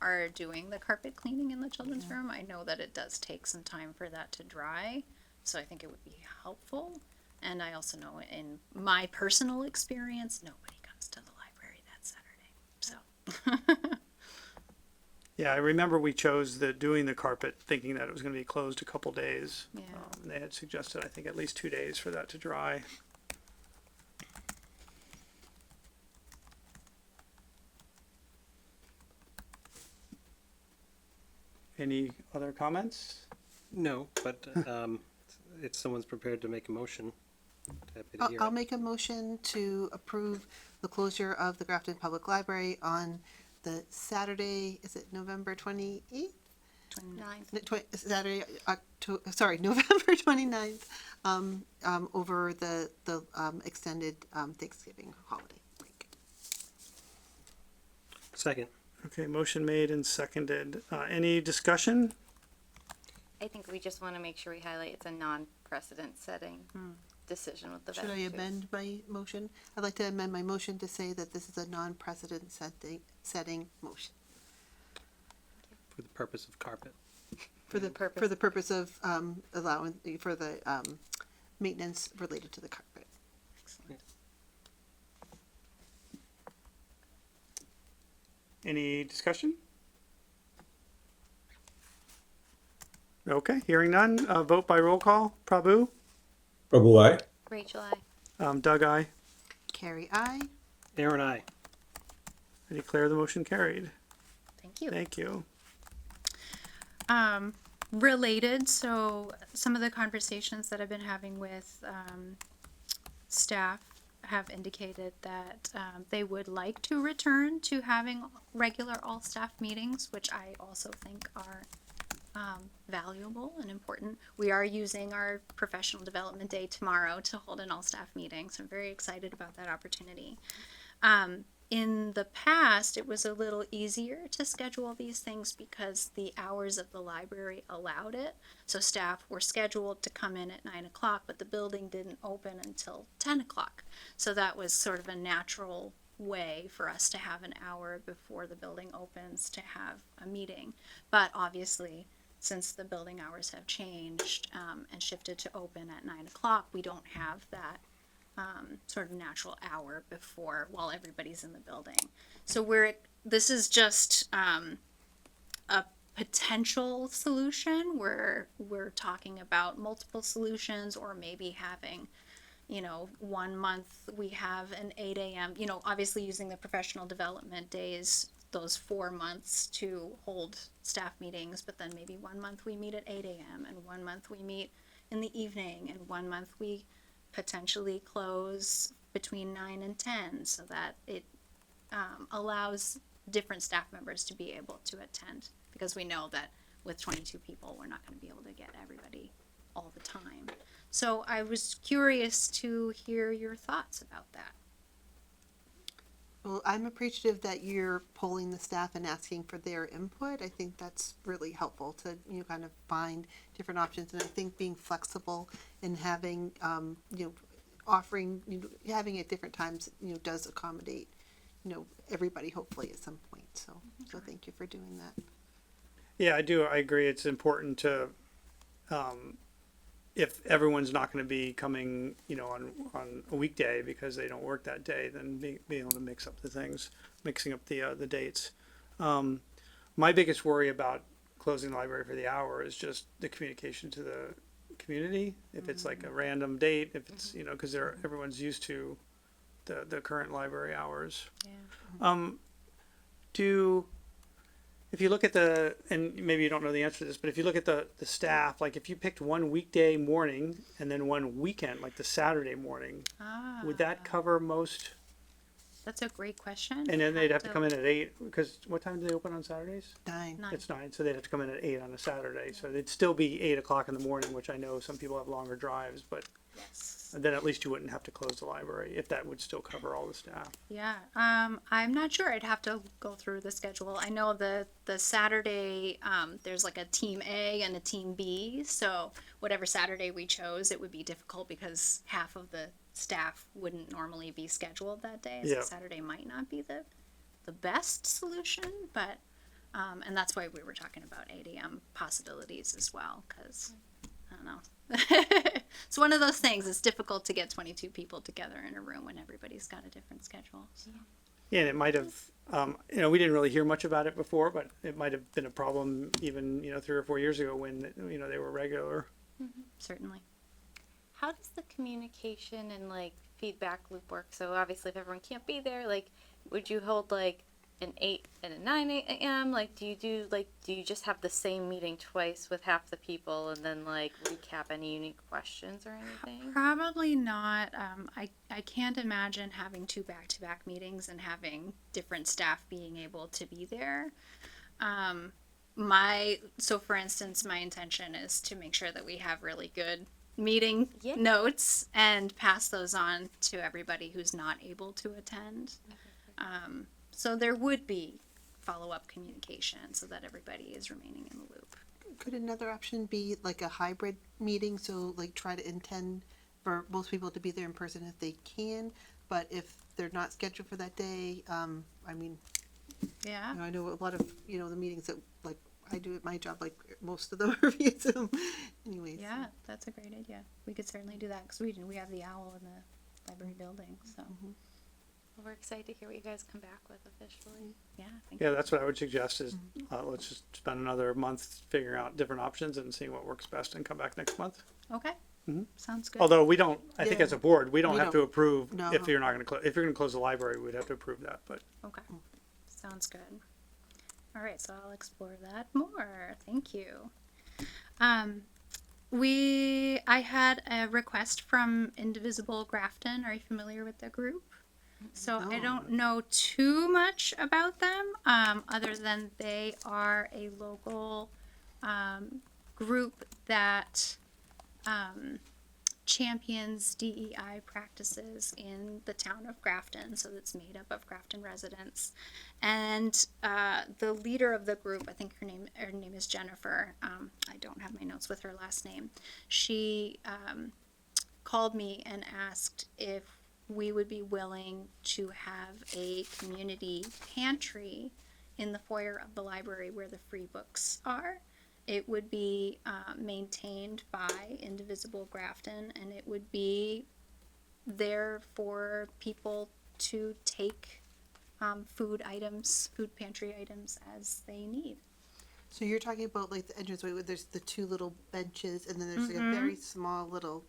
are doing the carpet cleaning in the children's room. I know that it does take some time for that to dry, so I think it would be helpful. And I also know in my personal experience, nobody comes to the library that Saturday, so. Yeah, I remember we chose doing the carpet thinking that it was gonna be closed a couple days. Yeah. And they had suggested, I think, at least 2 days for that to dry. Any other comments? No, but if someone's prepared to make a motion, happy to I'll, hear I'll it. make a motion to approve the closure of the Grafton Public Library on the Saturday, is it November 28th? 9. Saturday, November 29th, over the extended Thanksgiving holiday break. Second. Okay, motion made and seconded. Any discussion? I think we just want to make sure we highlight it's a non-precedent setting decision with the Should I vouchers. amend my motion? I'd like to amend my motion to say that this is a non-precedent setting motion. For the purpose of carpet. For the purpose of allowing for the maintenance related to the carpet. Excellent. Any discussion? Okay, hearing none. Vote by roll call. Prabhu? Prabhu, aye. Rachel, I. Doug, aye. Carrie, aye. Aaron, I. I declare the motion carried. Thank you. Thank you. Related, so some of the conversations that I've been having with staff have indicated that they would like to return to having regular all-staff meetings, which I also think are valuable and important. We are using our professional development day tomorrow to hold an all-staff meeting, so I'm very excited about that opportunity. In the past, it was a little easier to schedule these things because the hours of the library allowed it. So staff were scheduled to come in at 9 o'clock, but the building didn't open until 10 o'clock. So that was sort of a natural way for us to have an hour before the building opens to have a meeting. But obviously, since the building hours have changed and shifted to open at 9 o'clock, we don't have that sort of natural hour before while everybody's in the building. So this is just a potential solution where we're talking about multiple solutions, or maybe having, 1 month we have an 8 a.m., obviously using the professional development days, those 4 months to hold staff meetings, but then maybe 1 month we meet at 8 a.m. and 1 month we meet in the evening, and 1 month we potentially close between 9 and 10, so that it allows different staff members to be able to attend, because we know that with 22 people we're not going to be able to get everybody all the time. So I was curious to hear your thoughts about that. Well, I'm appreciative that you're polling the staff and asking for their input. I think that's really helpful to, kind of find different options. And I think being flexible and having, offering, having at different times, does accommodate, everybody hopefully at some point. So thank you for doing that. Yeah, I do. I agree. It's important to, if everyone's not going to be coming, on a weekday because they don't work that day, then being able to mix up the things, mixing up the dates. My biggest worry about closing the library for the hour is just the communication to the community. If it's like a random date, if it's, because everyone's used to the current library hours. Yeah. If you look at and maybe you don't know the answer to this, but if you look at the staff, like if you picked one weekday morning and then one weekend, like the Saturday morning, would that cover most? That's a great question. And then they'd have to come in at 8, because what time do they open on Saturdays? 9. It's 9, so they'd have to come in at 8 on a Saturday. So it'd still be 8 o'clock in the morning, which I know some people have longer drives, but Yes. then at least you wouldn't have to close the library if that would still cover all the staff. Yeah. I'm not sure. I'd have to go through the schedule. I know the Saturday, there's like a team A and a team B. So whatever Saturday we chose, it would be difficult because half of the staff wouldn't normally be scheduled that day. So Yeah. Saturday might not be the best solution, but, and that's why we were talking about 8 a.m. possibilities as well. Cause I don't know. It's one of those things. It's difficult to get 22 people together in a room when everybody's got a different schedule. So. Yeah, and it might have, we didn't really hear much about it before, but it might have been a problem even, 3 or 4 years ago when, they were regular. Certainly. How does the communication and like feedback loop work? So obviously, if everyone can't be there, like, would you hold like an 8 and a 9 a.m.? Like, do you just have the same meeting twice with half the people and then like recap any unique questions or anything? Probably not. I can't imagine having 2 back-to-back meetings and having different staff being able to be there. So for instance, my intention is to make sure that we have really good meeting notes and pass those on to everybody who's not able to attend. So there would be follow-up communication so that everybody is remaining in the loop. Could another option be like a hybrid meeting? So like try to intend for most people to be there in person if they can, but if they're not scheduled for that day, Yeah. I know a lot of, the meetings that like I do at my job, like most of them are via Zoom. Anyways. Yeah, that's a great idea. We could certainly do that because we have the owl in the library building. So We're excited to hear what you guys come back with officially. yeah, Yeah, that's what I would suggest is, let's just spend another month figuring out different options and seeing what works best and come back next month. Okay. Sounds good. Although we don't, I think Yeah. as a board, we don't We have to don't. approve No. if you're not going to if you're going to close the library, we'd have to approve that, but. Okay. Sounds good. All right, so I'll explore that more. Thank you. I had a request from Indivisible Grafton. Are you familiar with the group? So I No. don't know too much about them, other than they are a local group that champions DEI practices in the town of Grafton. So it's made up of Grafton residents, and the leader of the group, I think her name is Jennifer. I don't have my notes with her last name. She called me and asked if we would be willing to have a community pantry in the foyer of the library where the free books are. It would be maintained by Indivisible Grafton, and it would be there for people to take food pantry items as they need. So you're talking about like the entranceway where there's the 2 little benches and then there's like a very small little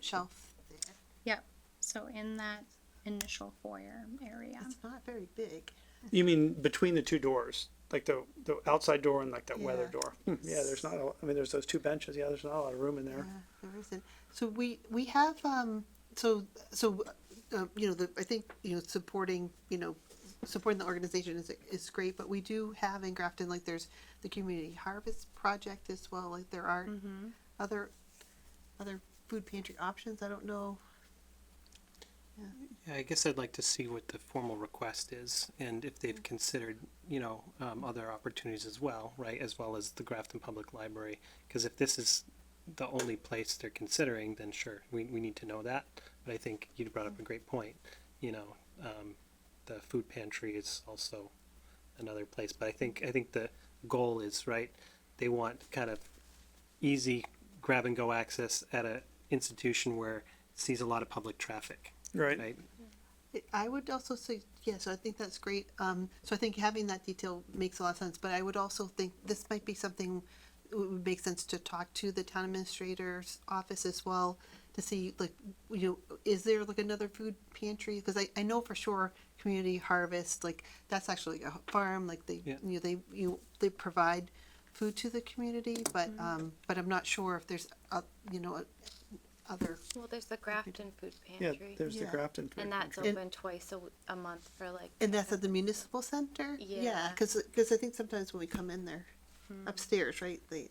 shelf there. Yep. So in that initial foyer area. It's not very big. You mean between the 2 doors, like the outside door and like that weather Yeah. door? Yeah, there's not. There's those 2 benches. Yeah, there's not a lot of room in there. Yeah, there isn't. So we have I think supporting the organization is great, but we do have in Grafton like there's the community harvest project as well. Like there are other food pantry options. I don't know. Yeah, I guess I'd like to see what the formal request is and if they've considered, other opportunities as well, right? As well as the Grafton Public Library. Because if this is the only place they're considering, then sure, we need to know that. But I think you brought up a great point, the food pantry is also another place. But I think the goal is right. They want kind of easy grab and go access at a institution where it sees a lot of public traffic. Right. Right. I would also say, yeah, so I think that's great. So I think having that detail makes a lot of sense, but I would also think this might be something it would make sense to talk to the town administrator's office as well to see, like, is there like another food pantry? Because I know for sure Community Harvest, like, that's actually a farm, like they, Yeah. they provide food to the community, but I'm not sure if there's, other. Well, there's the Grafton Food Yeah, Pantry. there's the Yeah. Grafton food And that's pantry. open twice a month for like. And that's at the municipal center? Yeah. Because I think sometimes when we come in there upstairs, right, they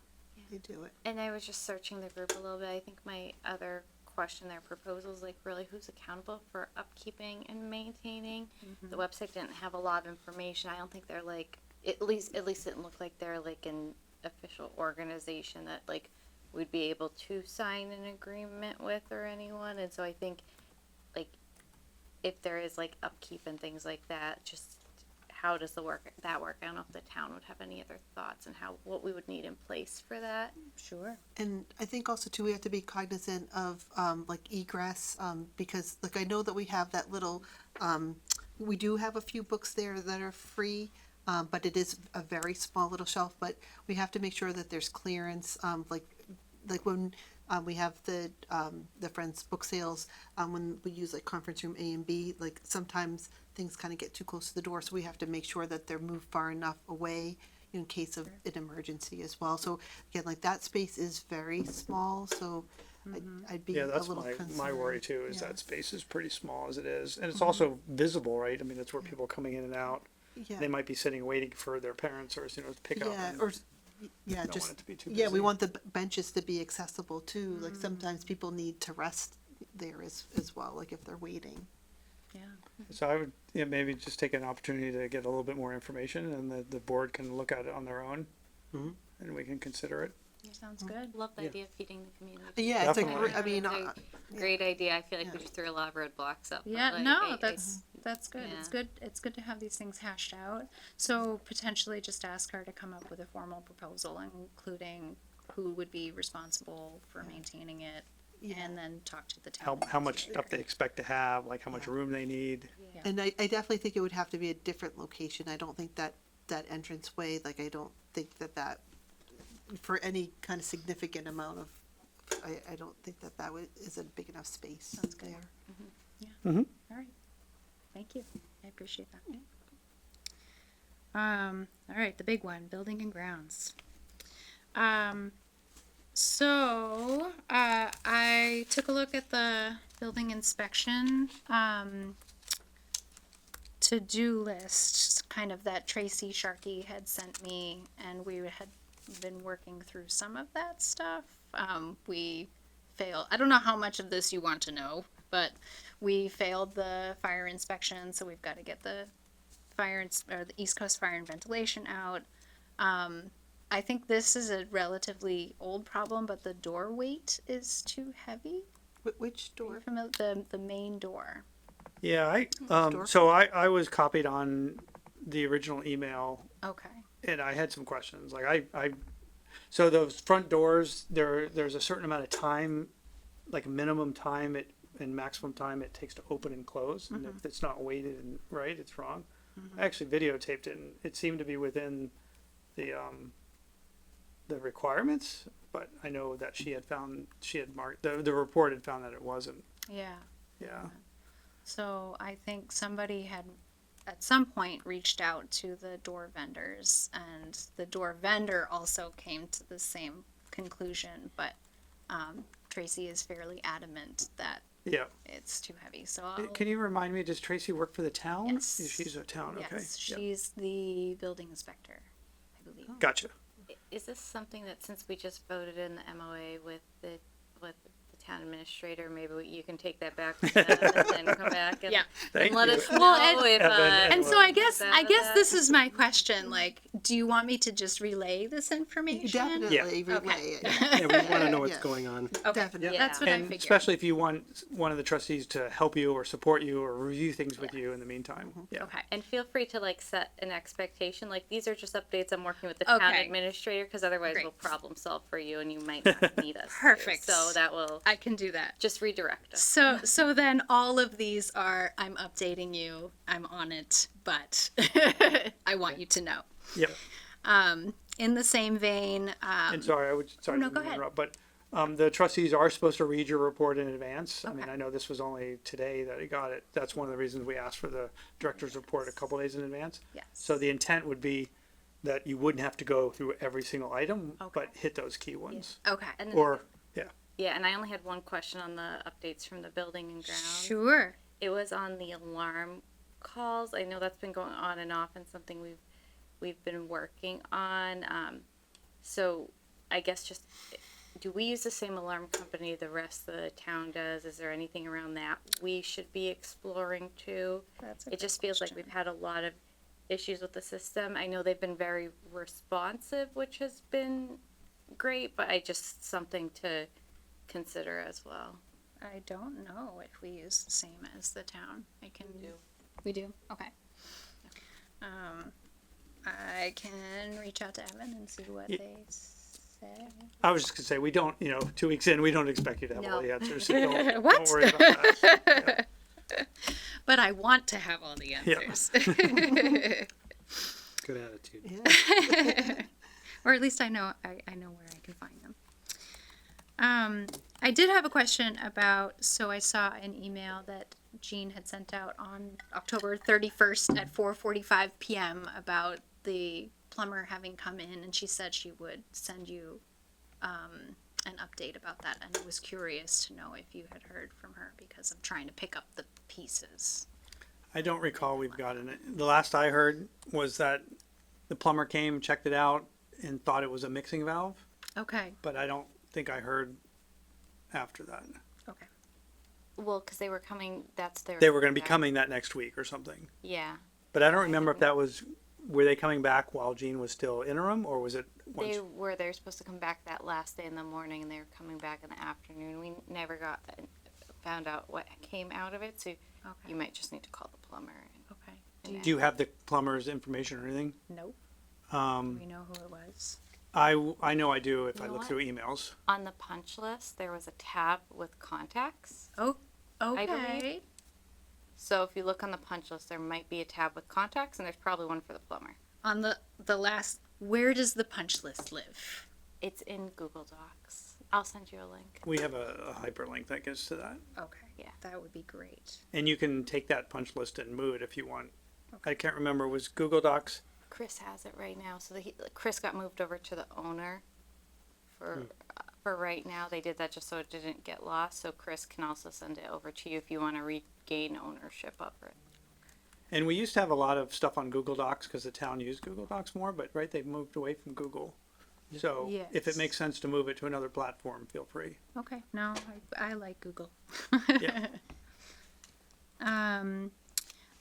do it. And I was just searching the group a little bit. I think my other question, their proposal is like really who's accountable for upkeeping and maintaining. The website didn't have a lot of information. I don't think they're like, at least it didn't look like they're like an official organization that like we'd be able to sign an agreement with or anyone. And so I think like if there is like upkeep and things like that, just how does that work? I don't know if the town would have any other thoughts and what we would need in place for that. Sure. And I think also too, we have to be cognizant of like egress, because like I know that we have that little, we do have a few books there that are free, but it is a very small little shelf, but we have to make sure that there's clearance, like when we have the Friends book sales, when we use like conference room A and B, like sometimes things kind of get too close to the door, so we have to make sure that they're moved far enough away in case of an emergency as well. So again, like that space is very small, so I'd be Yeah, a that's little my concerned. worry too, is Yeah. that space is pretty small as it is. And it's also visible, right? I mean, that's where people are coming in and out. Yeah. They might be sitting waiting for their parents or, to pick up. Yeah, and or yeah, don't just want it to be too yeah, we busy. want the benches to be accessible too. Like sometimes people need to rest there as well, like if they're waiting. Yeah. So I would, maybe just take an opportunity to get a little bit more information and the board can look at it on their own. And we can consider it. Sounds good. Love the Yeah. idea of feeding the community. Yeah, it's a Definitely. great, I mean, It's a great idea. I feel like we yeah. just threw a lot of roadblocks up. but, Yeah, like, no, that's good. It's yeah. good. It's good to have these things hashed out. So potentially just ask her to come up with a formal proposal, including who would be responsible for maintaining it, Yeah. and then talk to the town. How much stuff they expect to have, like how much room they need. and I definitely think it would have to be a different location. I don't think that entranceway, like I don't think that for any kind of significant amount of, I don't think that is a big enough space there. All right. Thank you. I appreciate that. All right, the big one, building and grounds. So I took a look at the building inspection to-do list, kind of that Tracy Sharkey had sent me, and we had been working through some of that stuff. We failed. I don't know how much of this you want to know, but we failed the fire inspection, so we've got to get the the East Coast Fire and Ventilation out. I think this is a relatively old problem, but the door weight is too heavy. Which door? From the main door. Yeah, Store? so I was copied on the original email Okay. and I had some questions. Like so those front doors, there's a certain amount of time, like minimum time and maximum time it takes to open and close. And if it's not weighted and right, it's wrong. I actually videotaped it and it seemed to be within the requirements, but I know that she had marked, the report had found that it wasn't. Yeah. Yeah. So I think somebody had at some point reached out to the door vendors, and the door vendor also came to the same conclusion, but Tracy is fairly adamant that Yeah. it's too heavy. So I'll, Can you remind me, does Tracy work for the town? Yes. She's a town, okay. yes, Yep. she's the building inspector, I believe. Gotcha. Is this something that since we just voted in the MOA with the town administrator. Maybe you can take that back with Evan and then come back and, Yeah. Thank and let you. us know Well, if. Evan and And so I guess That was that. this is my question. Like, do you want me to just relay this information? Definitely relay Okay. it. Yeah, we want to know what's Yeah. going on. Okay. Definitely. That's what I And figured. especially if you want one of the trustees to help you or support you or review things with you in the meantime. Yeah. Okay. And feel free to like set an expectation. Like these are just updates. I'm working with the town Okay. administrator because otherwise Great. we'll problem solve for you and you might not need us. to. Perfect. So that will I can do that. just redirect us. So then all of these are, I'm updating you, I'm on it, but I want you to know. Yep. In the same vein, And sorry, sorry no, to go ahead. interrupt, but the trustees are supposed to read your report in advance. I mean, Okay. I know this was only today that I got it. That's one of the reasons we asked for the director's report a couple days in advance. yes. So the intent would be that you wouldn't have to go through every single item, but hit those key ones. Okay. And then, Or, yeah, and I only had one question on the updates from the building and grounds. Sure. It was on the alarm calls. I know that's been going on and off and something we've been working on. So I guess just do we use the same alarm company the rest of the town does? Is there anything around that we should be exploring too? That's It just feels like we've had a lot of issues with the system. I know they've been very responsive, which has been great, but I just something to consider as well. I don't know if we use the same as the town. I can. do. We do. Okay. I can reach out to Evan and see what Ye- they say. I was just gonna say, we don't, 2 weeks in, we don't expect you to have all the answers. So don't What? worry about that. But I want to have all the Yeah. answers. Good attitude. Yeah. Or at least I know where I can find them. I did have a question about, so I saw an email that Jean had sent out on October 31st at 4:45 p.m. about the plumber having come in, and she said she would send you an update about that, and I was curious to know if you had heard from her because I'm trying to pick up the pieces. I don't recall we've gotten it. The last I heard was that the plumber came, checked it out, and thought it was a mixing valve, Okay. but I don't think I heard after that. Okay. Well, because they were coming. They were going to be coming that next week or something. Yeah, But I don't remember if that was, were they coming back while Jean was still interim, or was it once? they were. They were supposed to come back that last day in the morning, and they were coming back in the afternoon. We never found out what came out of it, so Okay. you might just need to call the plumber. Okay. Do you have the plumber's information or anything? Nope. Um, We know who it was. I know I do if You I know look what? through emails. On the punch list, there was a tab with contacts. Oh, I okay. believe. So if you look on the punch list, there might be a tab with contacts, and there's probably one for the plumber. On the last, where does the punch list live? It's in Google Docs. I'll send you a link. We have a hyperlink that gets to that. Okay. Yeah. That would be great. And you can take that punch list and move it if you want. I can't remember, was Google Docs? Chris has it right now. So Chris got moved over to the owner for right now. They did that just so it didn't get lost. So Chris can also send it over to you if you want to regain ownership of it. And we used to have a lot of stuff on Google Docs because the town used Google Docs more, but right, they've moved away from Google. So if it Yes. makes sense to move it to another platform, feel free. Okay. No, I like Google. Yeah.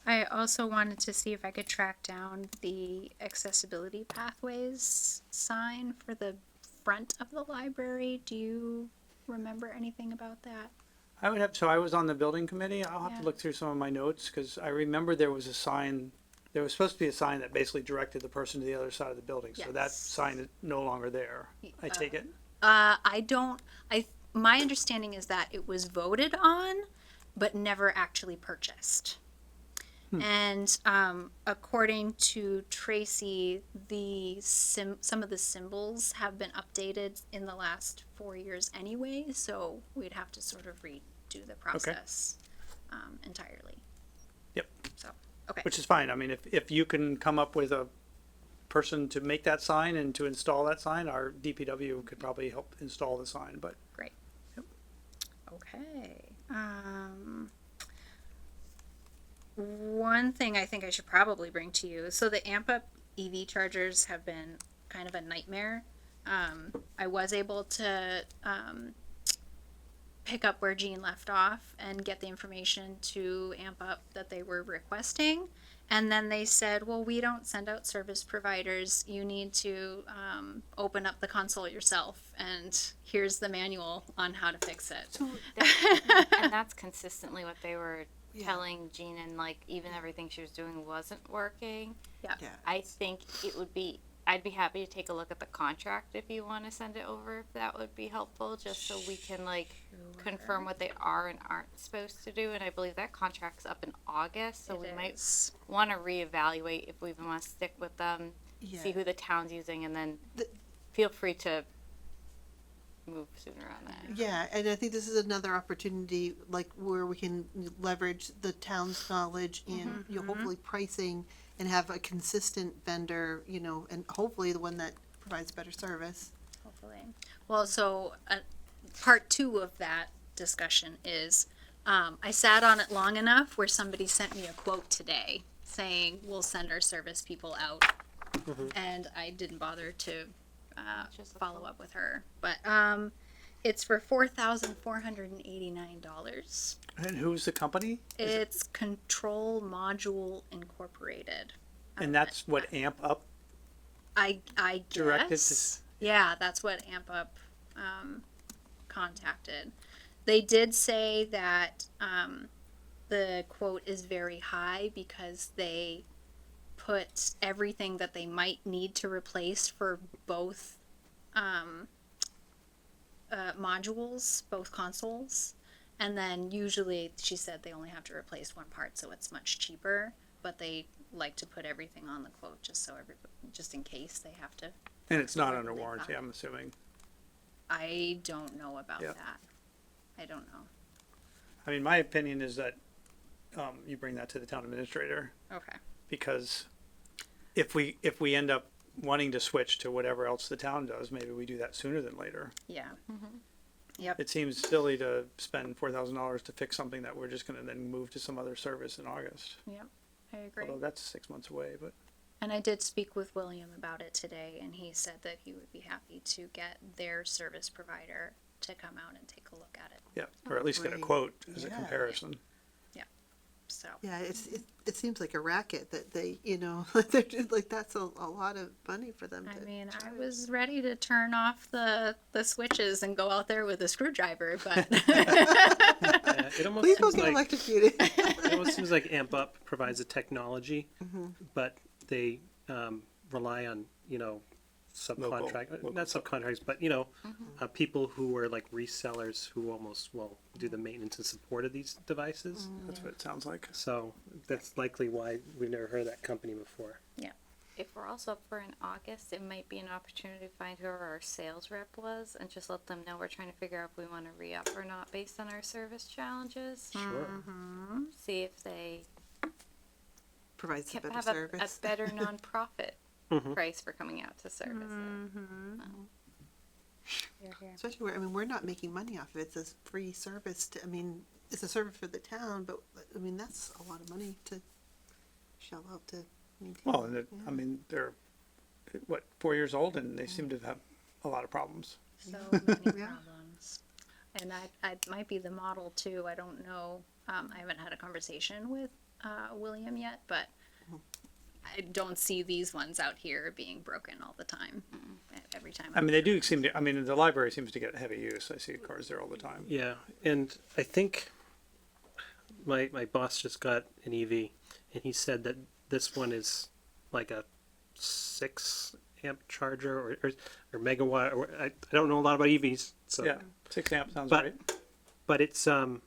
I also wanted to see if I could track down the accessibility pathways sign for the front of the library. Do you remember anything about that? I would have, so I was on the building committee. I'll have Yeah. to look through some of my notes because I remember there was a sign, there was supposed to be a sign that basically directed the person to the other side of the building. So that Yes. sign is no longer there. I take it. My understanding is that it was voted on, but never actually purchased. And according to Tracy, some of the symbols have been updated in the last 4 years anyway, so we'd have to sort of redo the process entirely. Yep. So, okay. Which is fine. I mean, if you can come up with a person to make that sign and to install that sign, our DPW could probably help install the sign, but Great. Yep. Okay. One thing I think I should probably bring to you. So the amp up EV chargers have been kind of a nightmare. I was able to pick up where Jean left off and get the information to amp up that they were requesting. And then they said, well, we don't send out service providers. You need to open up the console yourself. And here's the manual on how to fix it. And that's consistently what they were Yeah. telling Jean, and like even everything she was doing wasn't working. Yeah. Yeah. I think I'd be happy to take a look at the contract if you want to send it over, if that would be helpful, just so we can like confirm what they are and aren't supposed to do. And I believe that contract's up in August, so we might want to reevaluate if we even want to stick with them, Yeah. see who the town's using, and then The- feel free to move sooner on that. Yeah, and I think this is another opportunity, like where we can leverage the town's knowledge and hopefully pricing and have a consistent vendor, and hopefully the one that provides better service. Hopefully. Well, so part 2 of that discussion is I sat on it long enough where somebody sent me a quote today saying we'll send our service people out, and I didn't bother to follow up with her. But it's for $4,489. And who's the company? It's Control Module Incorporated. And that's what Amp Up I directed guess. Yeah, that's what Amp Up contacted. They did say that the quote is very high because they put everything that they might need to replace for both modules, both consoles. And then usually she said they only have to replace one part, so it's much cheaper. But they like to put everything on the quote just in case they have to. And it's not under warranty, I'm assuming. I don't know about Yeah. that. I don't know. I mean, my opinion is that you bring that to the town administrator, Okay. because if we end up wanting to switch to whatever else the town does, maybe we do that sooner than later. Yeah. Yep. It seems silly to spend $4,000 to fix something that we're just going to then move to some other service in August. Yep. I agree. Although that's 6 months away, but And I did speak with William about it today, and he said that he would be happy to get their service provider to come out and take a look at it. yeah, or at least get a Great. quote as a Yeah. comparison. So Yeah, it seems like a racket that they, they're just, like that's a lot of money for them. I to mean, I charge. was ready to turn off the switches and go out there with a screwdriver, but Yeah, it almost Please don't seems get like electrocuted. it almost seems like Amp Up provides a technology, but they rely on subcontract, Local not subcontractors, but people who are like resellers who almost will do the maintenance and support of these devices. That's what it sounds like. So that's likely why we've never heard of that company before. If we're also up for in August, it might be an opportunity to find whoever our sales rep was and just let them know we're trying to figure out if we want to re-up or not based on our service challenges. Sure. See if they Provides a can better have service. a better nonprofit price for coming out to service it. Here, here. Especially where, we're not making money off of it. It's a free service it's a service for the town, but that's a lot of money to shell out to maintain. Well, and they're, 4 years old, and they seem to have a lot of problems. so many problems. And I might be the model too. I don't know. I haven't had a conversation with William yet, but I don't see these ones out here being broken all the time. Every time. I mean, they do seem to, the library seems to get heavy use. I see cars there all the time. Yeah, and I think my boss just got an EV, and he said that this one is like a 6 amp charger or megawatt. Or I don't know a lot about EVs, so Yeah, 6 amp sounds But- great. but it's not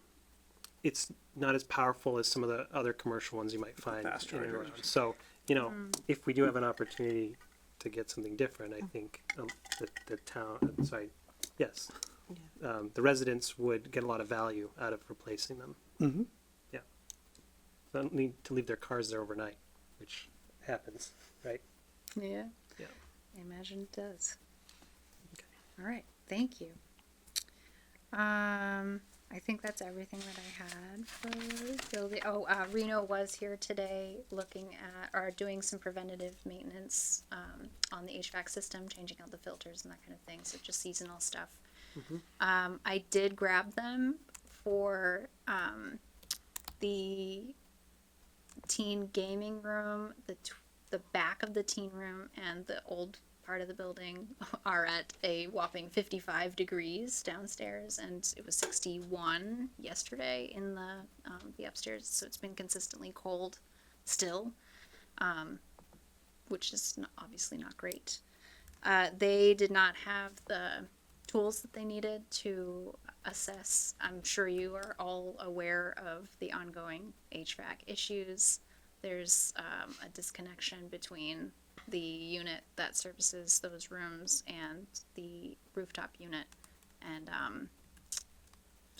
as powerful as some of the other commercial ones you might find Fast in and chargers. around. So if we do have an opportunity to get something different, I think the town, the residents would get a lot of value out of replacing them. Mm-hmm. Yeah, they don't need to leave their cars there overnight, which happens, right? Yeah. Yeah. I imagine it does. Okay. All right. Thank you. I think that's everything that I had for building. Reno was here today looking at or doing some preventative maintenance on the HVAC system, changing out the filters and that kind of thing. So just seasonal stuff. I did grab them for the teen gaming room, the back of the teen room, and the old part of the building are at a whopping 55 degrees downstairs, and it was 61 yesterday in the upstairs. So it's been consistently cold still, which is obviously not great. They did not have the tools that they needed to assess. I'm sure you are all aware of the ongoing HVAC issues. There's a disconnection between the unit that services those rooms and the rooftop unit, and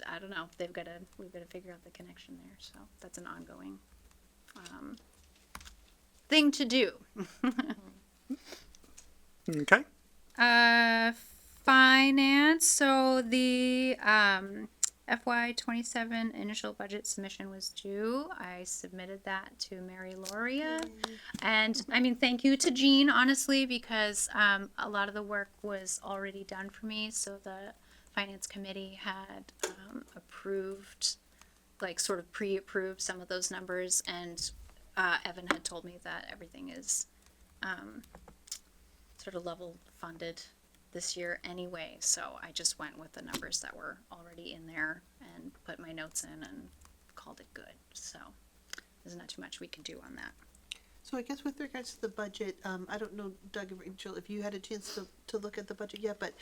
I don't know. We've got to figure out the connection there. So that's an ongoing thing to do. Okay. Finance. So the FY27 initial budget submission was due. I submitted that to Mary Lauria, and I mean, thank you to Jean, honestly, because a lot of the work was already done for me. So the finance committee had approved, like sort of pre-approved some of those numbers, and Evan had told me that everything is sort of level funded this year anyway, so I just went with the numbers that were already in there and put my notes in and called it good. So there's not too much we can do on that. So I guess with regards to the budget, I don't know, Doug and Rachel, if you had a chance to look at the budget yet, but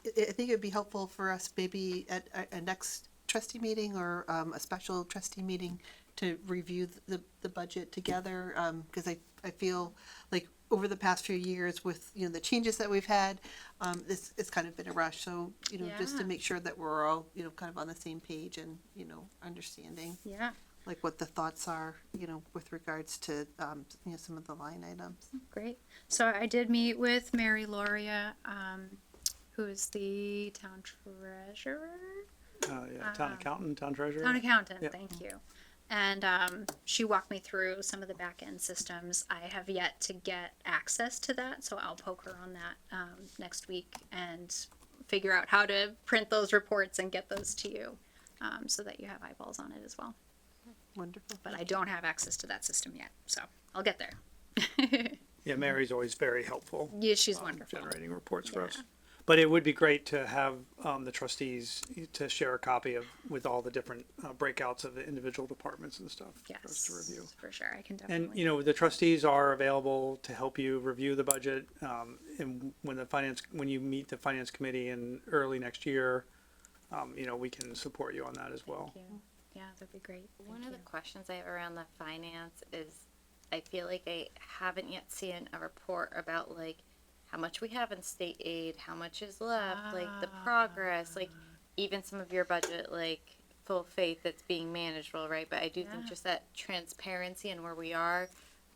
I think it would be helpful for us maybe at a next trustee meeting or a special trustee meeting to review the budget together, because I feel like over the past few years with, the changes that we've had, it's kind of been a rush. So, just to Yeah. make sure that we're all, kind of on the same page and, understanding Yeah, like what the thoughts are, with regards to, some of the line items. great. So I did meet with Mary Lauria, who's the town treasurer. Yeah, town accountant, town treasurer. Town accountant, Yeah. thank you. And she walked me through some of the back end systems. I have yet to get access to that, so I'll poke her on that next week and figure out how to print those reports and get those to you, so that you have eyeballs on it as well. Wonderful. But I don't have access to that system yet, so I'll get there. Yeah, Mary's always very helpful. Yeah, she's wonderful. Generating reports for Yeah. us. But it would be great to have the trustees to share a copy with all the different breakouts of the individual departments and stuff for us to Yes, review. for sure. I can And definitely. the trustees are available to help you review the budget. And when you meet the finance committee in early next year, we can support you on that as well. Thank you. Yeah, that'd be great. One Thank of you. the questions I have around the finance is I feel like I haven't yet seen a report about like how much we have in state aid, how much is left, like the progress, like even some of your budget, like full faith that's being managed well, right? But I do think Yeah. just that transparency and where we are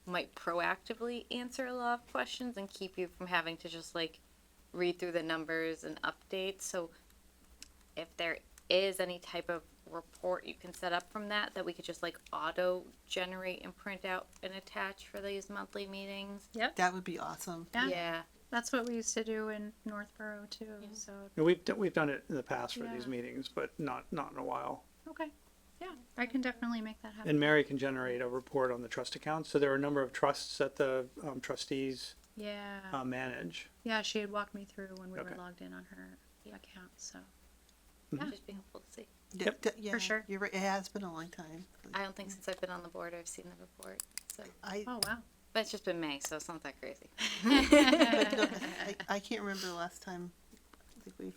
might proactively answer a lot of questions and keep you from having to just like read through the numbers and updates. So if there is any type of report you can set up from that we could just like auto generate and print out and attach for these monthly meetings. Yep. That would be awesome. Yeah. That's what we used to do in Northborough too. So And we've done it in the past for these Yeah. meetings, but not in a while. okay, yeah, I can definitely make that happen. And Mary can generate a report on the trust accounts. So there are a number of trusts that the trustees Yeah, manage. yeah. She had walked me through when we Okay. were logged in on her account. So Just be helpful to see. Yeah, For sure. You're right. It has been a long time. I don't think since I've been on the board I've seen the report. So, oh wow. but it's just been May, so it's not that crazy. I can't remember the last time. I think we've,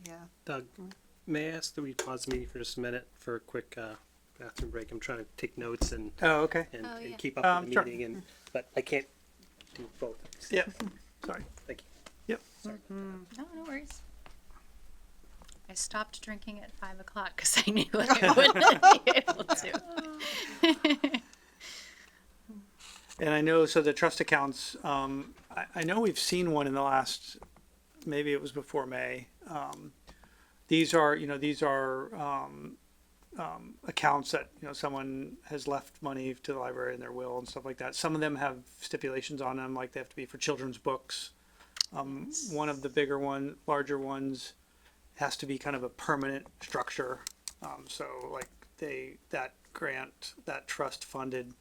yeah. Doug, may I ask that we pause the meeting for just a minute for a quick bathroom break? I'm trying to take notes and Oh, okay. and, Oh, and yeah. keep up with the Sure. meeting, but I can't do both. Yeah. Sorry. Thank you. Yep. No worries. I stopped drinking at 5 o'clock because I knew I wouldn't be able to. And I know, so the trust accounts, I know we've seen one in the last, maybe it was before May. These are accounts that, someone has left money to the library in their will and stuff like that. Some of them have stipulations on them, like they have to be for children's books. One of the larger ones has to be kind of a permanent structure. So like that grant, that trust funded,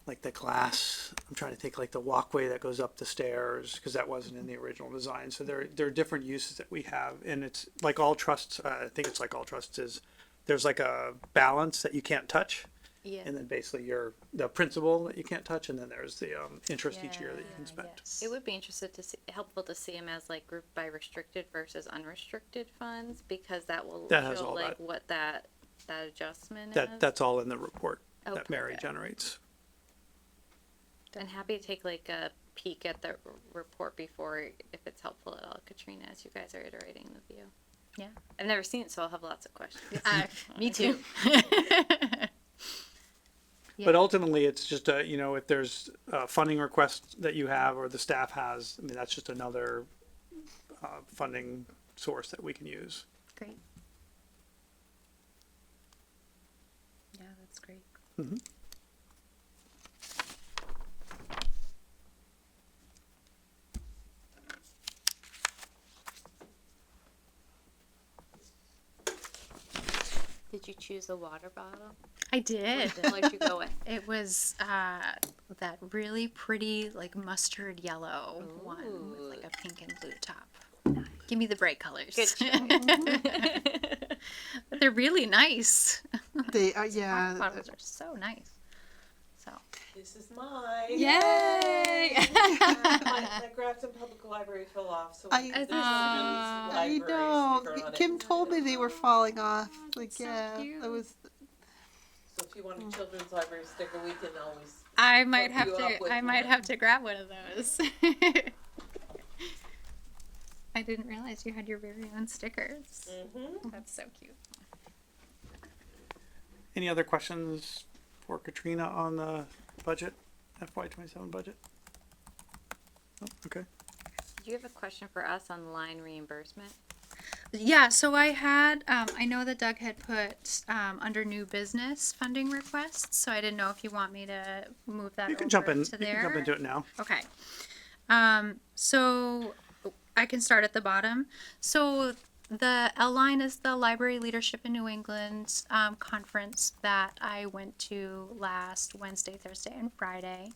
like the glass, I'm trying to think, like the walkway that goes up the stairs, because that wasn't in the original design. So there are different uses that we have, and it's like all trusts, I think it's like all trusts is, there's like a balance that you can't touch. Yeah. And then basically the principal that you can't touch, and then there's the interest each year that you can spend. It would be helpful to see them as like grouped by restricted versus unrestricted funds, because that will That has show all like that. what that adjustment is. That's all in the report Oh, that Mary perfect. generates. And happy to take like a peek at the report before, if it's helpful at all, Katrina, as you guys are iterating the view. Yeah. I've never seen it, so I'll have lots of questions. Me too. But ultimately, it's just if there's a funding request that you have or the staff has, I mean, that's just another funding source that we can use. Great. Yeah, that's great. Mhm. Did you choose a water bottle? I did. I'll let you go with. It was that really pretty, like mustard yellow one with like a pink and blue top. Give me the bright colors. Good choice. But they're really nice. They are, Water yeah. bottles are so nice. So. This is mine. Yay! My Grafton Public Library fell off, so I there's I library know. sticker on it. Kim told me they were falling off. Like, so yeah, cute. that was. So if you want a children's library sticker, we can always. I might Hook have you up to. with I might one. have to grab one of those. I didn't realize you had your very own stickers. Mm-hmm. That's so cute. Any other questions for Katrina on the budget, FY27 budget? Oh, okay. Do you have a question for us on line reimbursement? Yeah, so I had, I know that Doug had put under new business funding requests, so I didn't know if you want me to move that You can over jump in. to You there. can jump into it now. Okay. So I can start at the bottom. So the L line is the Library Leadership in New England conference that I went to last Wednesday, Thursday, and Friday.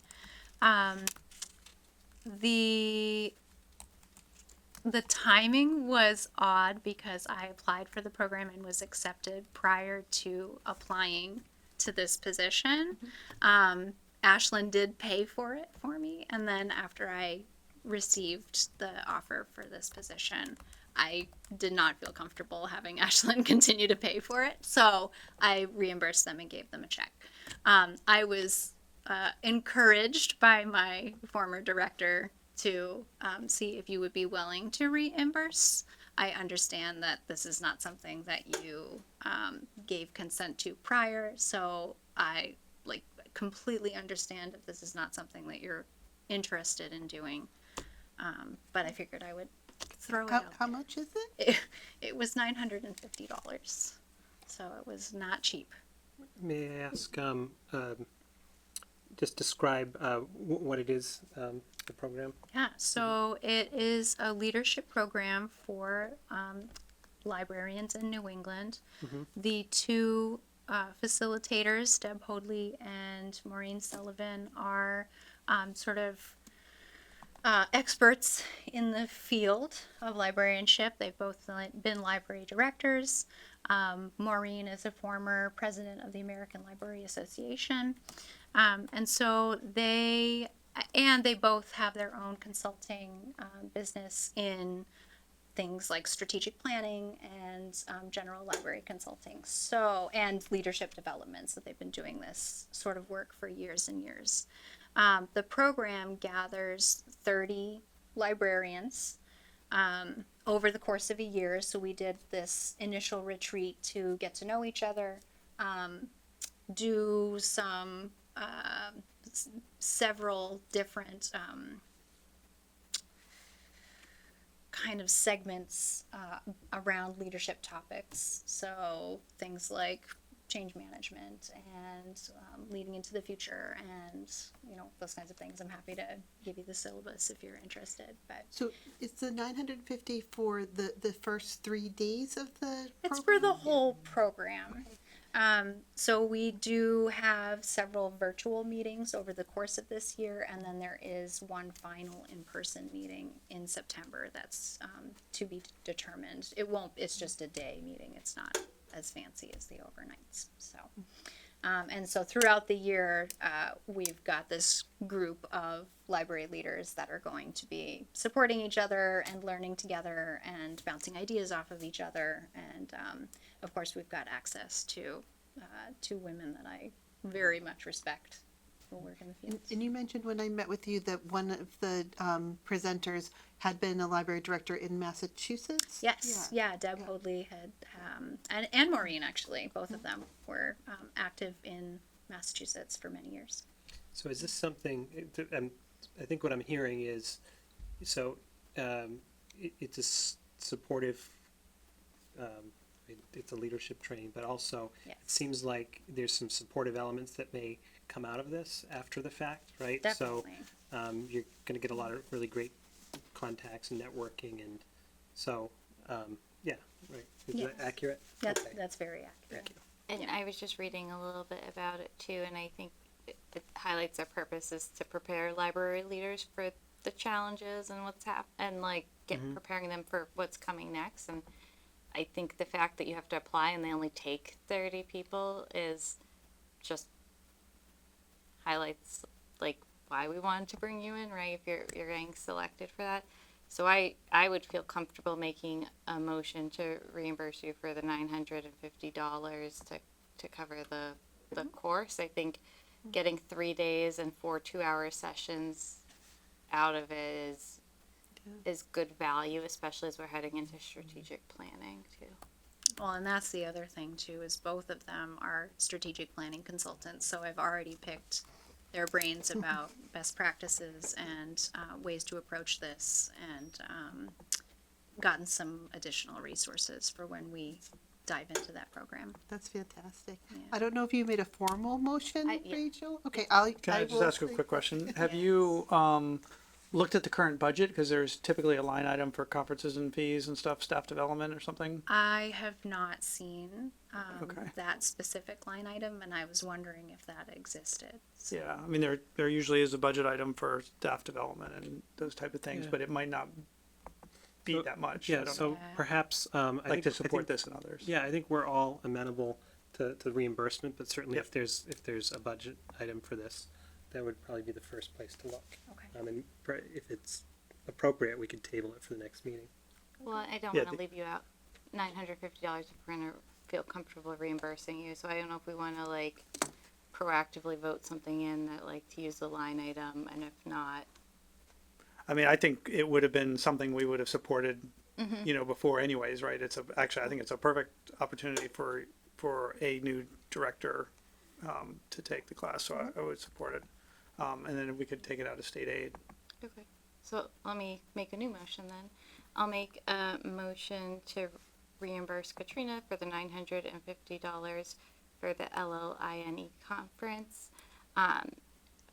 The timing was odd because I applied for the program and was accepted prior to applying to this position. Ashland did pay for it for me, and then after I received the offer for this position, I did not feel comfortable having Ashland continue to pay for it, so I reimbursed them and gave them a check. I was encouraged by my former director to see if you would be willing to reimburse. I understand that this is not something that you gave consent to prior, so I completely understand if this is not something that you're interested in doing. But I figured I would throw it out. How there. much is it? It was $950, so it was not cheap. May I ask, just describe what it is, the program? Yeah, so it is a leadership program for librarians in New England. The two facilitators, Deb Hoadley and Maureen Sullivan, are sort of experts in the field of librarianship. They've both been library directors. Maureen is a former president of the American Library Association. And so they both have their own consulting business in things like strategic planning and general library consulting. So, and leadership development. So they've been doing this sort of work for years and years. The program gathers 30 librarians over the course of a year. So we did this initial retreat to get to know each other, do some several different kind of segments around leadership topics. So things like change management and leading into the future and, you know, those kinds of things. I'm happy to give you the syllabus if you're interested, but So is the 950 for the first 3 days of the it's program? for the whole program. So we do have several virtual meetings over the course of this year, and then there is one final in-person meeting in September that's to be determined. It's just a day meeting. It's not as fancy as the overnights. So, and so throughout the year, we've got this group of library leaders that are going to be supporting each other and learning together and bouncing ideas off of each other. And of course, we've got access to women that I very much respect who work in the field. And you mentioned when I met with you that one of the presenters had been a library director in Massachusetts? Yes, yeah, Deb Hoadley had, and Maureen actually, both of them were active in Massachusetts for many years. So is this something, I think what I'm hearing is, so it's a supportive, it's a leadership training, but also Yes. it seems like there's some supportive elements that may come out of this after the fact, right? Definitely. So you're going to get a lot of really great contacts and networking, and so yeah, right. Is Yes. that accurate? That's, Okay. that's very accurate. Thank you. And Yeah. I was just reading a little bit about it too, and I think it highlights our purpose is to prepare library leaders for the challenges and what's and like preparing them for what's coming next. And I think the fact that you have to apply and they only take 30 people is just highlights like why we wanted to bring you in, right? If you're getting selected for that. So I would feel comfortable making a motion to reimburse you for the $950 to cover the course. I think getting 3 days and 4 2-hour sessions out of it is good value, especially as we're heading into strategic planning too. Well, and that's the other thing too, is both of them are strategic planning consultants, so I've already picked their brains about best practices and ways to approach this, and gotten some additional resources for when we dive into that program. That's fantastic. Yeah. I don't know if you made a formal motion, Yeah. Rachel? Okay, Can I just will ask a say- quick question? Have you looked at the current budget? Because there's typically a line item for conferences and fees and stuff, staff development or something. I have not seen Okay. that specific line item, and I was wondering if that existed. So, Yeah, I mean, there usually is a budget item for staff development and those type of things, Yeah. but it might not be So- that much. I Yeah, don't so know. perhaps Like to support this and others. Yeah, I think we're all amenable to reimbursement, but certainly Yep. if there's a budget item for this, that would probably be the first place to look. Okay. And if it's appropriate, we could table it for the next meeting. Well, I don't Yeah, want to leave you out $950 if we're gonna feel comfortable reimbursing you. So I don't know if we want to like proactively vote something in that like to use the line item, and if not, I mean, I think it would have been something we would have supported, before anyways, right? Actually, I think it's a perfect opportunity for a new director to take the class, so I would support it. And then we could take it out of state aid. okay. So let me make a new motion then. I'll make a motion to reimburse Katrina for the $950 for the LLINE conference.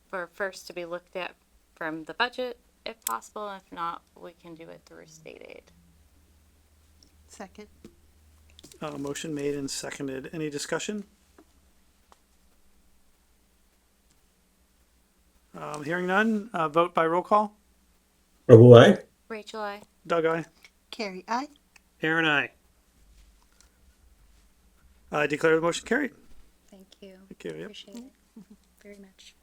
For first to be looked at from the budget, if possible. If not, we can do it through state aid. Second. Motion made and seconded. Any discussion? Hearing none, vote by roll call. Prabhu, aye? Rachel, I. Doug, aye. Carrie, aye. Aaron, I. I declare the motion carried. Thank you. Thank you. Yep. Appreciate it very much.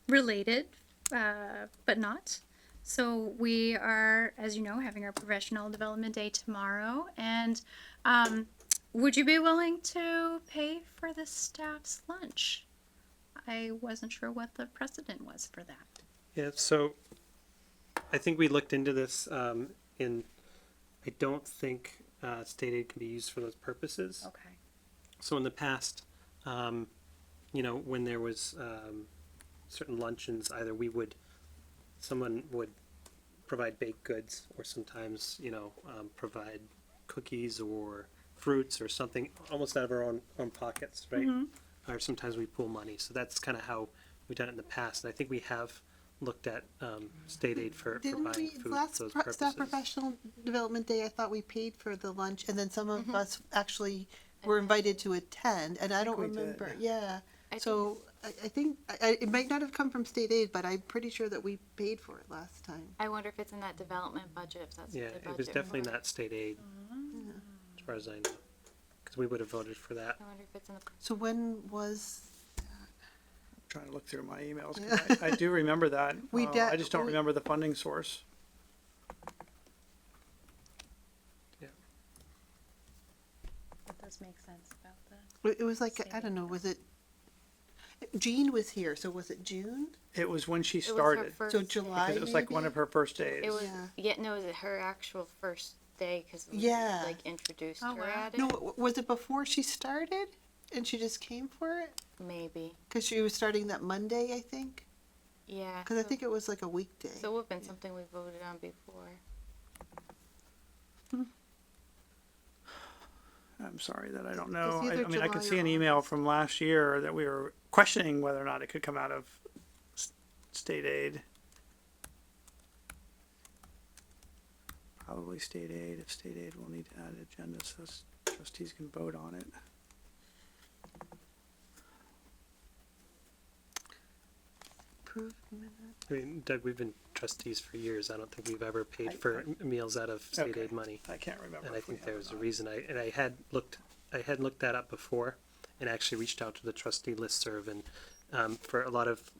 Related, but not. So we are, as you know, having our professional development day tomorrow, and would you be willing to pay for the staff's lunch? I wasn't sure what the precedent was for that. Yeah, so I think we looked into this, and I don't think state aid can be used for those purposes. Okay. So in the past, when there was certain luncheons, either someone would provide baked goods, or sometimes, provide cookies or fruits or something almost out of our own pockets, right? Or sometimes we pool money. So that's kind of how we've done it in the past. And I think we have looked at state aid for Didn't buying we, food for last those staff purposes. professional development day, I thought we paid for the lunch, and then some of us actually were invited to attend, and I don't we did. remember, yeah. I So, I think, it might not have come from state aid, but I'm pretty sure that we paid for it last time. I wonder if it's in that development budget, if that's Yeah, what they budget it was definitely for. not state aid, as far as I know, because we would have voted for that. I wonder if it's in the, So when was, Trying to look through my emails, 'cause I do remember that. We I just don't we- remember the funding source. That does make sense about the. it was like, I don't know, was it, Jean was here, so was it June? It was when she it was her started, first So day. July, because it was like one maybe? of her first days. It was, Yeah. yeah, no, it was her actual first day, cause we, Yeah. like, introduced Oh, her wow. at it. No, was it before she started? And she just came for it? Maybe, Cause she was starting that Monday, I think? yeah. Cause I so- think it was like a weekday. So it would've been something we voted on before. I'm sorry that I don't know. It's either I mean, I could July see or an email August. from last year that we were questioning whether or not it could come out of state aid. Probably state aid. If state aid, we'll need to add agenda so trustees can vote on it. Approved minutes. I mean, Doug, we've been trustees for years. I don't think we've ever paid for meals out of state Okay. aid money. I can't remember. And I if we think have there or was a not. reason I hadn't looked that up before and actually reached out to the trustee listserv and for a lot of,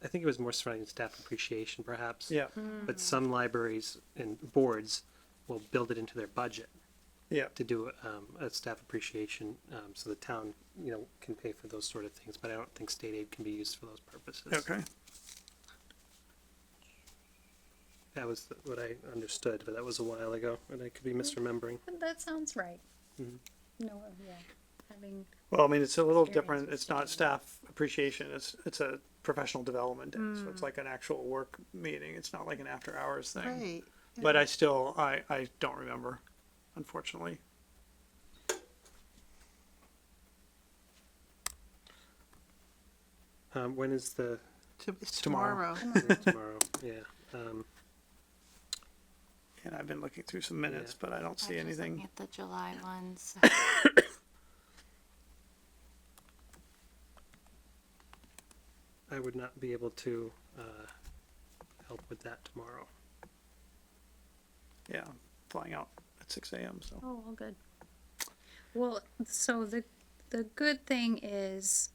I think it was more surrounding staff appreciation perhaps. Yeah, But some libraries and boards will build it into their budget yeah. to do a staff appreciation, so the town, can pay for those sort of things, but I don't think state aid can be used for those purposes. Okay. That was what I understood, but that was a while ago, and I could be misremembering. But that sounds right. Mhm. No, yeah, having, Well, I mean, it's a little Experience different. with It's not state aid. staff appreciation. It's a professional development day. So it's like an actual work meeting. It's not like an after hours thing. Right. But I still, I don't remember, unfortunately. When is the It's tomorrow. tomorrow. tomorrow? Yeah. And I've been looking through some minutes, but I don't see I'm just looking anything. at the July ones. I would not be able to help with that tomorrow. Yeah, flying out at 6 a.m. So oh, all good. Well, so the good thing is,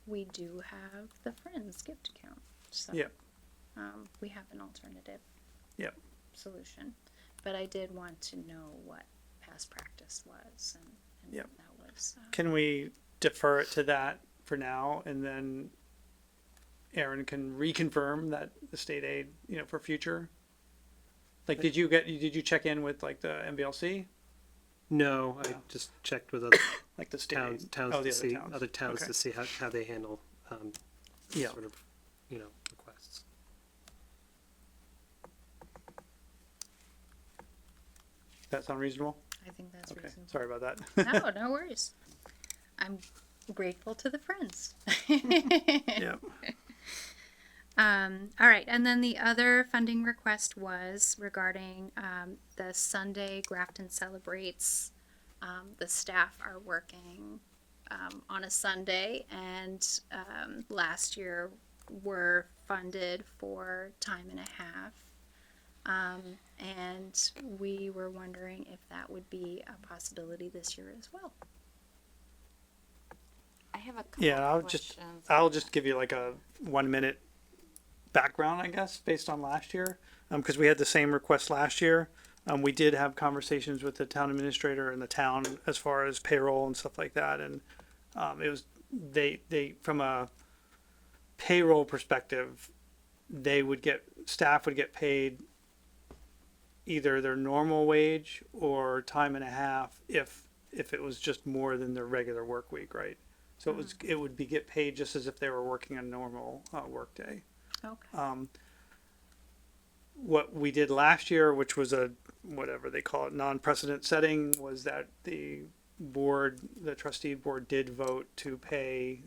we do have the Friends gift account, so. Yep. We have an alternative. Yep. Solution, but I did want to know what past practice was, and Yep. that was, can we defer it to that for now, and then Aaron can reconfirm that the state aid, for future? Like, did you check in with like the MBLC, No, I No. just checked with other like the state towns, aid? towns Oh, the to other see towns. other towns Okay. to see how they handle Yeah. sort of requests. Does that sound reasonable? I think that's Okay, reasonable. sorry about that. No worries. I'm grateful to the Friends. Yep. All right, and then the other funding request was regarding the Sunday Grafton Celebrates. The staff are working on a Sunday, and last year were funded for time and a half. And we were wondering if that would be a possibility this year as well. I have a couple Yeah, questions. I'll just give you like a 1 minute background, I guess, based on last year, because we had the same request last year. We did have conversations with the town administrator and the town as far as payroll and stuff like that, and it was they from a payroll perspective, staff would get paid either their normal wage or time and a half if it was just more than their regular work week, right? So it would be get paid just as if they were working a normal work day. Okay. what we did last year, which was a, whatever they call it, non-precedent setting, was that the trustee board did vote to pay,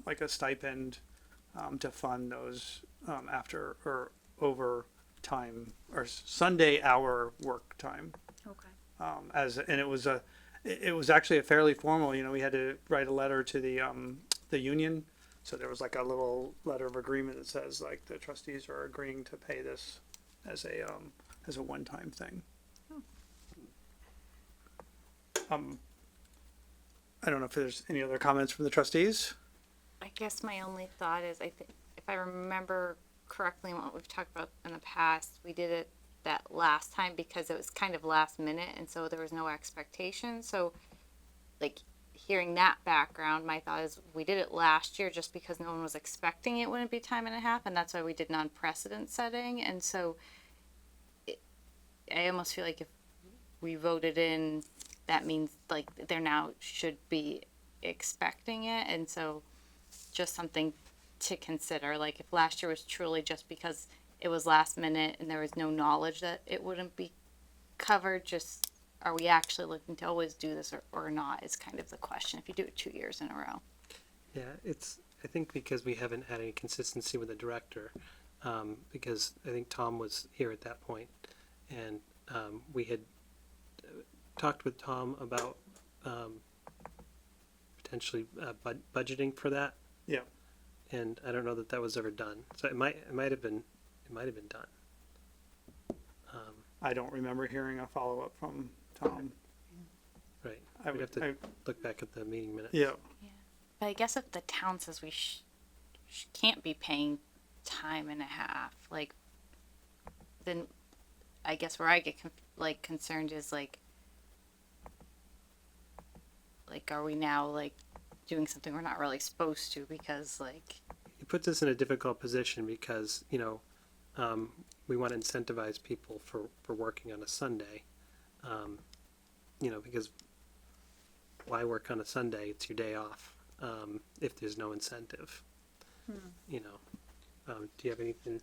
like a stipend, to fund those, after or over time or Sunday hour work time. Okay. And it was actually a fairly formal, we had to write a letter to the union. So there was like a little letter of agreement that says like the trustees are agreeing to pay this as a one-time thing. I don't know if there's any other comments from the trustees. I guess my only thought is, I think if I remember correctly what we've talked about in the past, we did it that last time because it was kind of last minute, and so there was no expectation. So, like, hearing that background, my thought is we did it last year just because no one was expecting it wouldn't be time and a half, and that's why we did non-precedent setting. And so, I almost feel like if we voted in, that means like they're now should be expecting it, and so just something to consider. Like if last year was truly just because it was last minute and there was no knowledge that it wouldn't be covered, just are we actually looking to always do this or not is kind of the question if you do it 2 years in a row. Yeah, I think because we haven't had any consistency with the director, because I think Tom was here at that point, and we had talked with Tom about potentially budgeting for that. Yeah. And I don't know that was ever done. So it might have been done. I don't remember hearing a follow-up from Tom. Right. I We'd would have to look back at the meeting minutes. Yeah. But I guess if the town says we can't be paying time and a half, like, then I guess where I get concerned is like, are we now like doing something we're not really supposed to because like. It puts us in a difficult position because, we want to incentivize people for working on a Sunday. Because why work on a Sunday? It's your day off. If there's no incentive, do you have anything?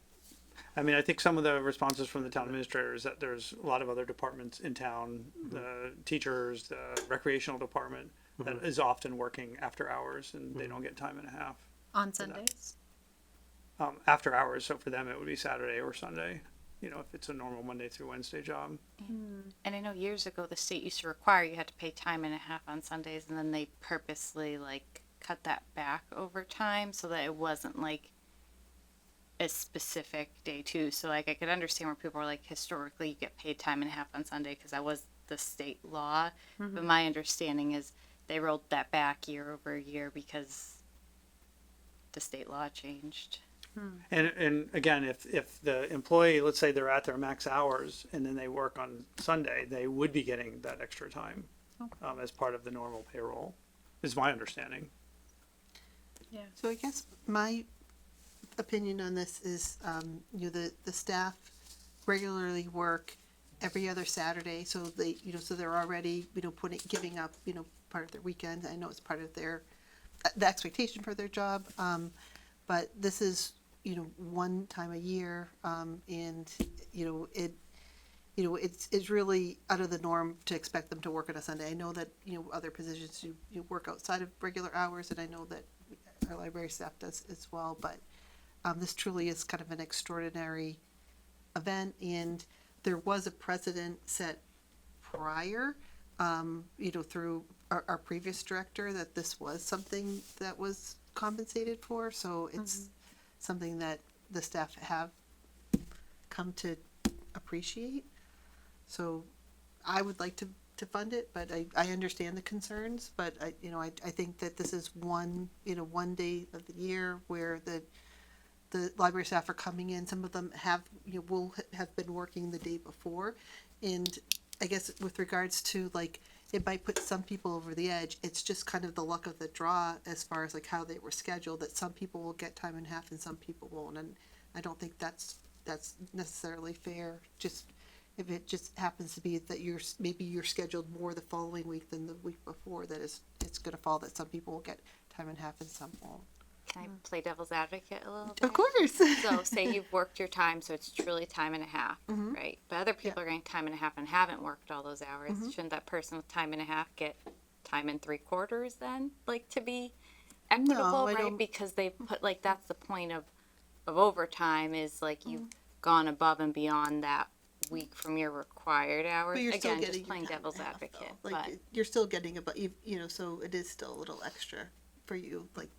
I mean, I think some of the responses from the town administrator is that there's a lot of other departments in town, the teachers, the recreational department, that is often working after hours and they don't get time and a half. On Sundays? After hours, so for them it would be Saturday or Sunday, if it's a normal Monday through Wednesday job. And I know years ago the state used to require you had to pay time and a half on Sundays, and then they purposely like cut that back over time so that it wasn't like a specific day too. So like I could understand where people were like, historically you get paid time and a half on Sunday because that was the state law. But my understanding is they rolled that back year over year because the state law changed. And again, if the employee, let's say they're at their max hours and then they work on Sunday, they would be getting that extra time as part of the normal payroll, is my understanding. Yeah. So I guess my opinion on this is, the staff regularly work every other Saturday, so they, so they're already, giving up, part of their weekend. I know it's part of the expectation for their job, but this is, one time a year, and, it's really out of the norm to expect them to work on a Sunday. I know that, other positions you work outside of regular hours, and I know that our library staff does as well, but this truly is kind of an extraordinary event, and there was a precedent set prior, through our previous director, that this was something that was compensated for, so it's something that the staff have come to appreciate. So I would like to fund it, but I understand the concerns, but I think that this is one day of the year where the library staff are coming in. Some of them will have been working the day before, and I guess with regards to like, it might put some people over the edge. It's just kind of the luck of the draw as far as like how they were scheduled, that some people will get time and a half and some people won't, and I don't think that's necessarily fair. Just if it just happens to be that maybe you're scheduled more the following week than the week before, that it's going to fall that some people will get time and a half and some won't. Can I play devil's advocate a little bit? Of course. So say you've worked your time, so it's truly time and a half, Mm-hmm. right? But other people are getting time and a half and haven't worked all those hours. Shouldn't that person with time and a half get time and 3/4 then? Like to be equitable, I right? don't- Because they put like that's the point of overtime is like you've gone above and beyond that week from your required hours. But you're still Again, getting just playing your time devil's and a half, advocate. though. Like But you're still getting about so it is still a little extra for you. Like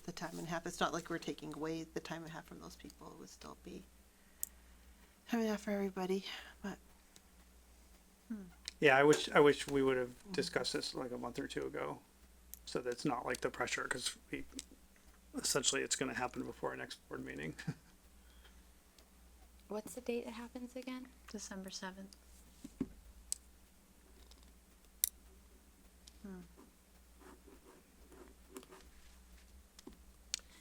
the time and a half. It's not like we're taking away the time and a half from those people. It would still be time and a half for everybody. But Yeah, I wish we would have discussed this like a month or two ago, so that's not like the pressure, because essentially it's going to happen before our next board meeting. what's the date it happens again? December 7th.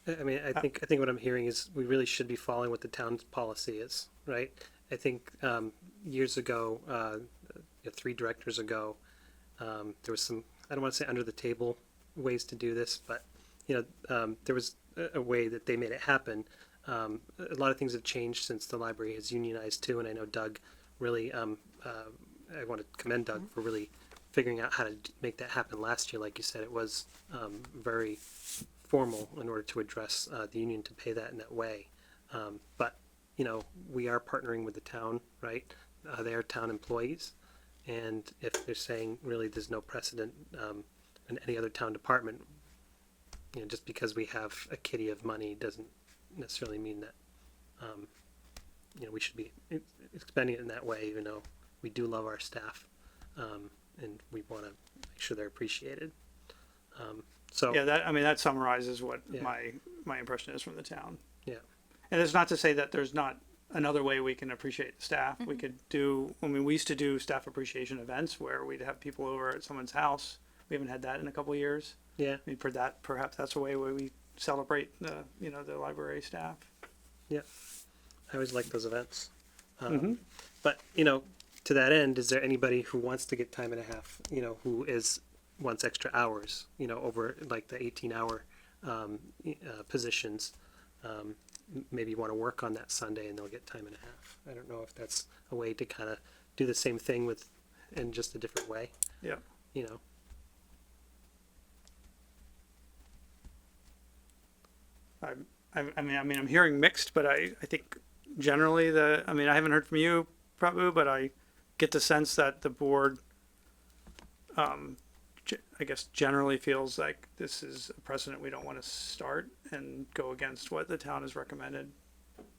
I mean, I think what I'm hearing is we really should be following what the town's policy is, right? I think years ago, 3 directors ago, there was some, I don't want to say under the table ways to do this, but there was a way that they made it happen. A lot of things have changed since the library has unionized too, and I know Doug really, I want to commend Doug for really figuring out how to make that happen last year. Like you said, it was very formal in order to address the union to pay that in that way. But we are partnering with the town, right? They are town employees, and if they're saying really there's no precedent in any other town department, just because we have a kitty of money doesn't necessarily mean that we should be expending it in that way. Even though we do love our staff, and we want to make sure they're appreciated. So Yeah, that summarizes what Yeah. my impression is from the town. yeah. And it's not to say that there's not another way we can appreciate the staff. We could do, we used to do staff appreciation events where we'd have people over at someone's house. We haven't had that in a couple of years. Yeah, Perhaps that's a way where we celebrate the library staff. yeah. I always like those events. Mhm. But to that end, is there anybody who wants to get time and a half? Who wants extra hours? Over like the 18-hour positions. Maybe want to work on that Sunday and they'll get time and a half. I don't know if that's a way to kind of do the same thing in just a different way. Yeah. I'm hearing mixed, but I think generally I haven't heard from you, Prabhu, but I get the sense that the board, I guess generally feels like this is a precedent we don't want to start and go against what the town has recommended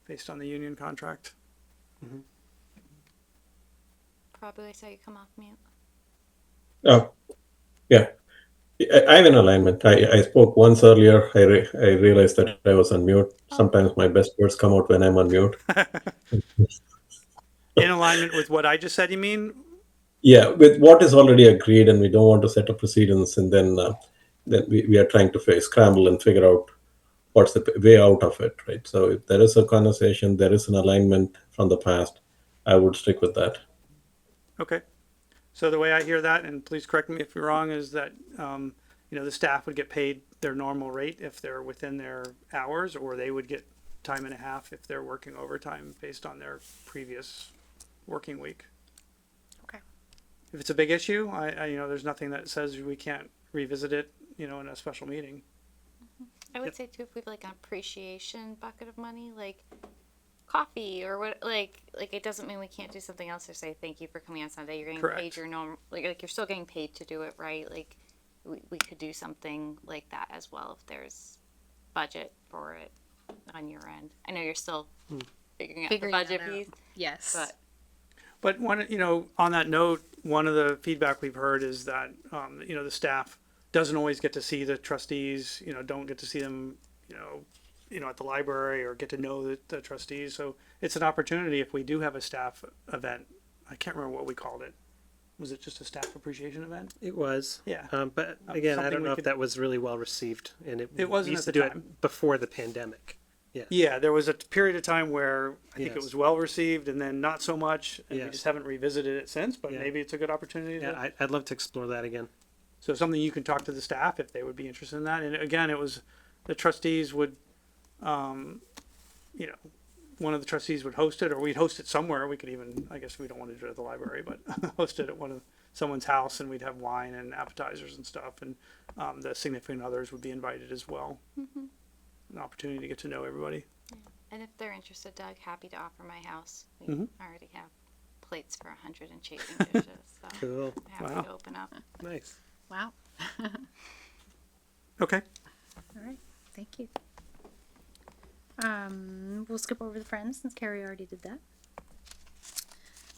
based on the union contract. Probably I saw you come off mute. Oh, yeah. I'm in alignment. I spoke once earlier. I realized that I was on mute. Sometimes my best words come out when I'm on mute. In alignment with what I just said, you mean? Yeah, with what is already agreed, and we don't want to set a precedence, and then we are trying to scramble and figure out what's the way out of it, right? So if there is a conversation, there is an alignment from the past, I would stick with that. Okay. So the way I hear that, and please correct me if you're wrong, is that, the staff would get paid their normal rate if they're within their hours, or they would get time and a half if they're working overtime based on their previous working week. Okay. If it's a big issue, there's nothing that says we can't revisit it, in a special meeting. I would say too, if we have like an appreciation bucket of money, like coffee or what, like it doesn't mean we can't do something else or say thank you for coming on Sunday. You're getting Correct. paid your normal, like you're still getting paid to do it, right? Like we could do something like that as well if there's budget for it on your end. I know you're still figuring out the budget that out. piece, Yes. But on that note, one of the feedback we've heard is that, the staff doesn't always get to see the trustees, don't get to see them, at the library or get to know the trustees. So it's an opportunity if we do have a staff event. I can't remember what we called it. Was it just a staff appreciation event? It was. Yeah. But again, I Something don't we know could- if that was really well received, and It wasn't we used at to the do time. it before the pandemic. Yeah, there was a period of time where I think it Yes. was well received and then not so much. And we Yes. just haven't revisited it since, but Yeah. maybe it's a good opportunity Yeah, I'd love to explore that again. So something you can talk to the staff if they would be interested in that. And again, it was, the trustees would, you know, one of the trustees would host it, or we'd host it somewhere. We could even, I guess we don't want to do it at the library, but host it at someone's house, and we'd have wine and appetizers and stuff. And the significant others would be invited as well. An opportunity to get to know everybody. And if they're interested, Doug, happy to offer my house. We already have plates for 100 and chafing dishes, so Cool. I'm happy Wow. to open up. Nice. Wow. Okay. All right. Thank you. We'll skip over the friends since Carrie already did that.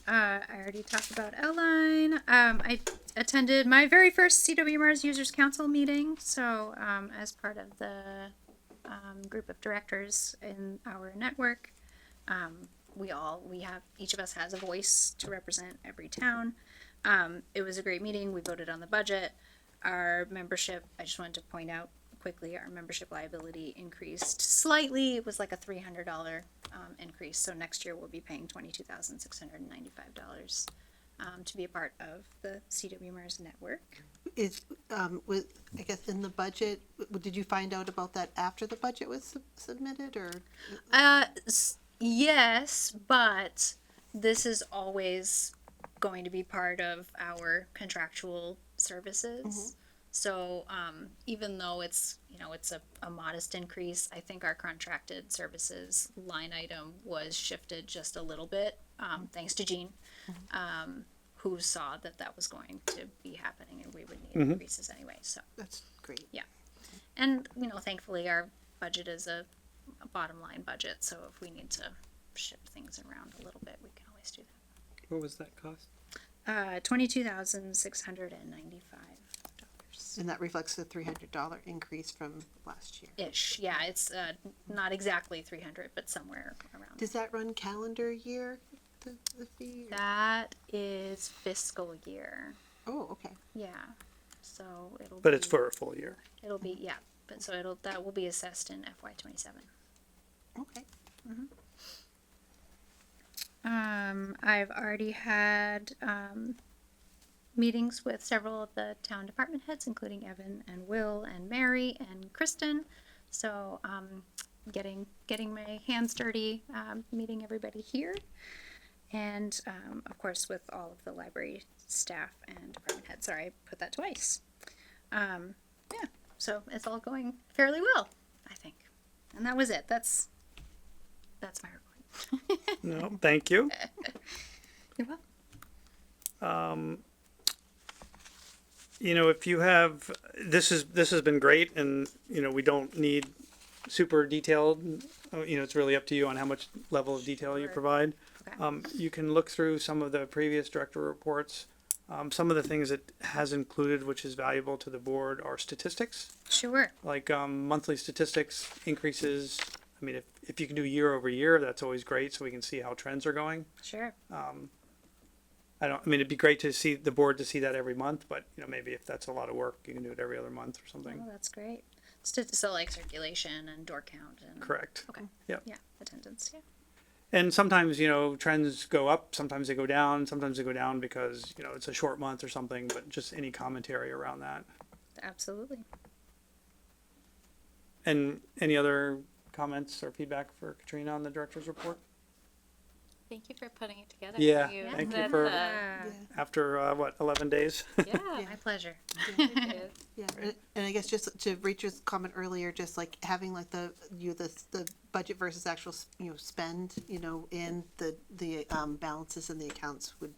I already talked about Outline. I attended my very first CWMR's Users Council meeting. So, as part of the group of directors in our network, each of us has a voice to represent every town. It was a great meeting. We voted on the budget. Our membership, I just wanted to point out quickly, our membership liability increased slightly. It was like a $300 increase. So next year we'll be paying $22,695 to be a part of the CWMR's network. Is, with, I guess in the budget, did you find out about that after the budget was submitted, or? Yes, but this is always going to be part of our contractual services. So even though it's a modest increase, I think our contracted services line item was shifted just a little bit, thanks to Jean, who saw that was going to be happening and we would need increases anyway. So That's great. and thankfully our budget is a bottom line budget, so if we need to shift things around a little bit, we can always do that. What was that cost? $22,695 And that reflects the $300 increase from last year. ish. Yeah, it's not exactly 300, but somewhere around. Does that run calendar year, the fee? or- That is fiscal year. Oh, okay. Yeah. So it'll. But be, it's for a full year. It'll be but so that will be assessed in FY27. Okay. I've already had meetings with several of the town department heads, including Evan and Will and Mary and Kristen. So getting my hands dirty, meeting everybody here, and of course with all of the library staff and department heads. Sorry, I put that twice. So it's all going fairly well, I think. And that was it. That's my report. No, thank you. You're welcome. If you have, this has been great, and we don't need super detailed. It's really up to you on how much level of detail you Sure. provide. Okay. You can look through some of the previous director reports. Some of the things it has included, which is valuable to the board, are statistics, Sure. like monthly statistics increases. I mean, if you can do year over year, that's always great, so we can see how trends are going. Sure. It'd be great to see the board to see that every month, but maybe if that's a lot of work, you can do it every other month or something. Oh, that's great. So like circulation and door count and. Correct. Okay. Yep. Yeah. Attendance. Yeah. And sometimes, trends go up, sometimes they go down, because, it's a short month or something, but just any commentary around that. Absolutely. And any other comments or feedback for Katrina on the director's report? Thank you for putting it together. Yeah, for thank you That's, for- Yeah. After, 11 days? yeah, My pleasure. Yeah, and I guess just to Rachel's comment earlier, just like having like the budget versus actual spend, and the balances in the accounts would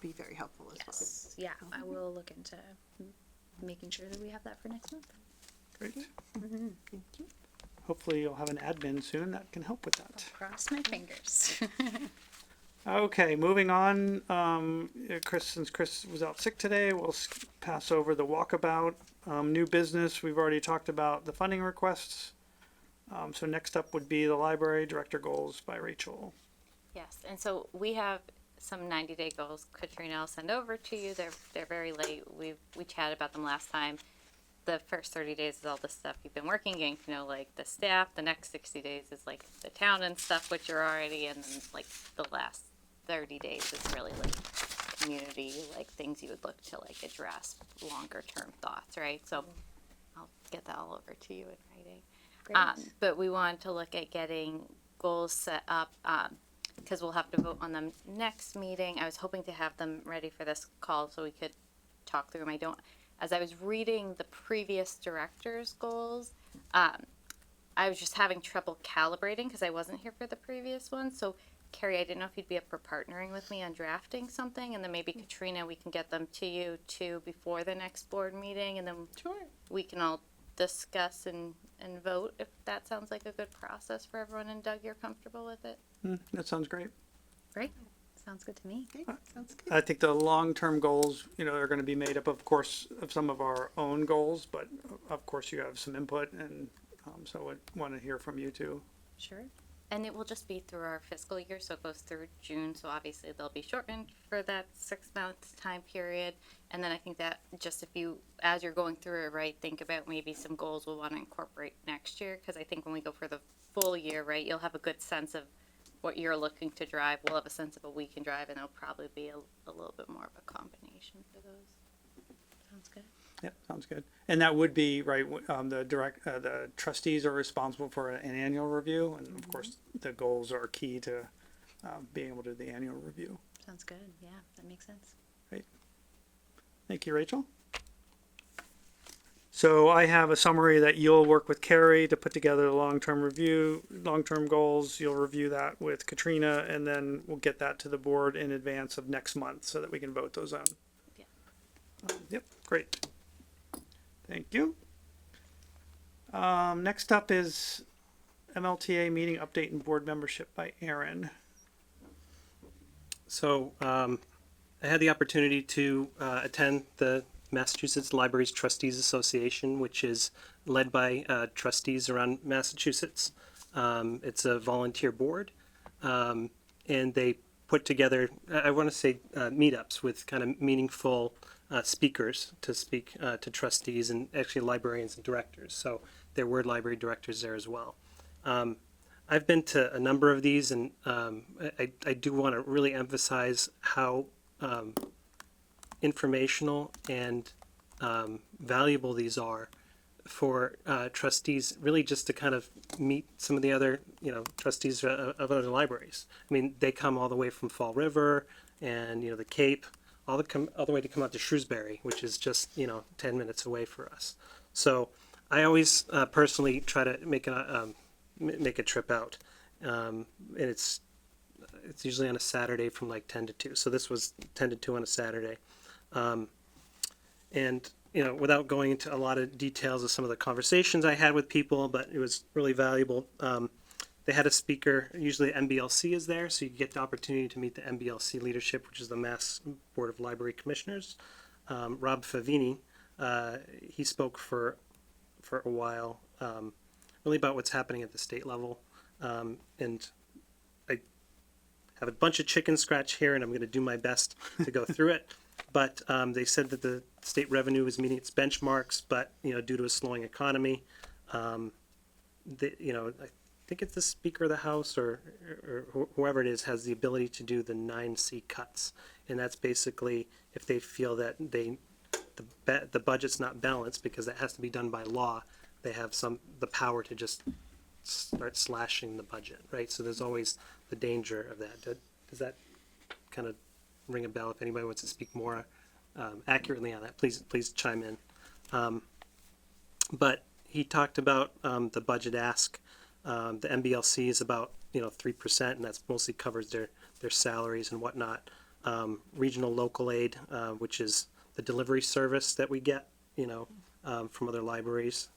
be very helpful as Yes. Yeah. I will look into making sure that we have that for next month. Great. well. Thank you. Hopefully you'll have an admin soon that can help with that. Cross my fingers. Okay, moving on. Since Chris was out sick today, we'll pass over the walkabout. New business, we've already talked about the funding requests. So next up would be the library director goals by Rachel. Yes, and so we have some 90-day goals. Katrina, I'll send over to you. They're very late. We chatted about them last time. The first 30 days is all the stuff you've been working in, like the staff. The next 60 days is like the town and stuff, which you're already, and then like the last 30 days is really like community, like things you would look to like address longer term thoughts, right? So I'll get that all over to you in writing. But we wanted to look at getting goals set up, because we'll have to vote on them next meeting. I was hoping to have them ready for this call so we could talk through them. As I was reading the previous director's goals, I was just having trouble calibrating because I wasn't here for the previous one. So, Carrie, I didn't know if you'd be up for partnering with me on drafting something, and then maybe Katrina, we can get them to you too before the next board meeting, and then we can all discuss and vote if that sounds like a good process for everyone. And Doug, you're comfortable with it? That sounds great. Great. Sounds good to me. Okay, sounds good. I think the long-term goals, are going to be made up, of course, of some of our own goals, but of course you have some input, and so I want to hear from you too. Sure. And it will just be through our fiscal year, so it goes through June, so obviously they'll be shortened for that 6 month time period. And then I think that just if you, as you're going through it, right, think about maybe some goals we'll want to incorporate next year, because I think when we go for the full year, right, you'll have a good sense of what you're looking to drive. We'll have a sense of what we can drive, and there'll probably be a little bit more of a combination for those. Sounds good. Yep, sounds good. And that would be, right, the trustees are responsible for an annual review, and of course, the goals are key to being able to do the annual review. Sounds good. Yeah, that makes sense. Thank you, Rachel. So I have a summary that you'll work with Carrie to put together the long-term goals. You'll review that with Katrina, and then we'll get that to the board in advance of next month so that we can vote those on. Yeah. Yep, great. Thank you. Next up is MLTA meeting update and board membership by Aaron. So I had the opportunity to attend the Massachusetts Libraries Trustees Association, which is led by trustees around Massachusetts. It's a volunteer board, and they put together, I want to say, meetups with kind of meaningful speakers to speak to trustees and actually librarians and directors. So there were library directors there as well. I've been to a number of these, and I do want to really emphasize how informational and valuable these are for trustees, really just to kind of meet some of the other, trustees of other libraries. I mean, they come all the way from Fall River and, the Cape, all the way to come out to Shrewsbury, which is just, 10 minutes away for us. So I always personally try to make a trip out. And it's usually on a Saturday from like 10 to 2. So this was 10 to 2 on a Saturday. And without going into a lot of details of some of the conversations I had with people, but it was really valuable. They had a speaker, usually MBLC is there, so you get the opportunity to meet the MBLC leadership, which is the Mass Board of Library Commissioners. Rob Favini, he spoke for a while, really about what's happening at the state level. And I have a bunch of chicken scratch here, and I'm going to do my best to go through it. But they said that the state revenue is meeting its benchmarks, but due to a slowing economy, I think it's the Speaker of the House or whoever it is has the ability to do the 9C cuts, and that's basically if they feel that the budget's not balanced because that has to be done by law, they have the power to just start slashing the budget, right? So there's always the danger of that. Does that kind of ring a bell? If anybody wants to speak more accurately on that, please chime in. But he talked about the budget ask. The MBLC is about 3%, and that's mostly covers their salaries and whatnot. Regional local aid, which is the delivery service that we get from other libraries.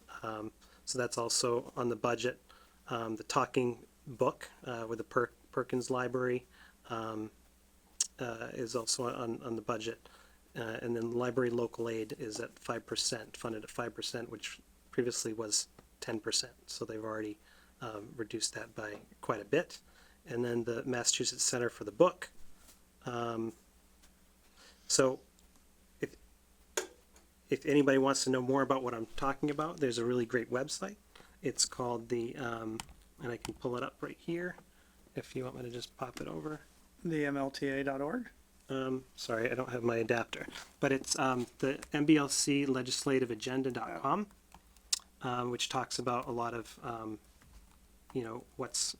So that's also on the budget. The talking book with the Perkins Library is also on the budget. And then library local aid is at 5%, funded at 5%, which previously was 10%. So they've already reduced that by quite a bit. And then the Massachusetts Center for the Book. So if anybody wants to know more about what I'm talking about, there's a really great website. It's called and I can pull it up right here if you want me to just pop it over. The MLTA.org. Sorry, I don't have my adapter, but it's the mblclegislativeagenda.com, which talks about a lot of what's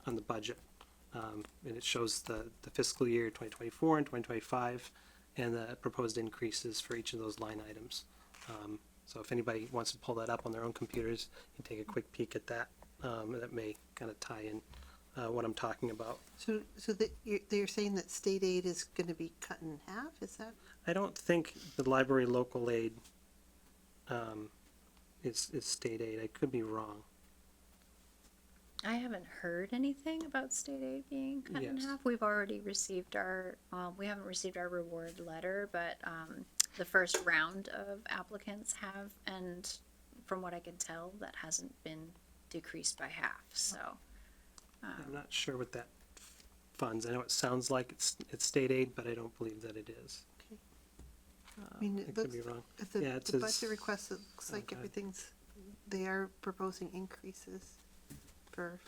on the budget, and it shows the fiscal year 2024 and 2025, and the proposed increases for each of those line items. So if anybody wants to pull that up on their own computers, you can take a quick peek at that. That may kind of tie in what I'm talking about. So they're saying that state aid is going to be cut in half? Is that? I don't think the library local aid is state aid. I could be wrong. I haven't heard anything about state aid being cut in Yes. half. We've already received our, we haven't received our reward letter, but the first round of applicants have, and from what I can tell, that hasn't been decreased by half, so. I'm not sure what that funds. I know it sounds like it's state aid, but I don't believe that it is. I mean, I it could looks, be wrong. if the, Yeah, it the says- budget request, it looks like okay. everything's, they are proposing increases for,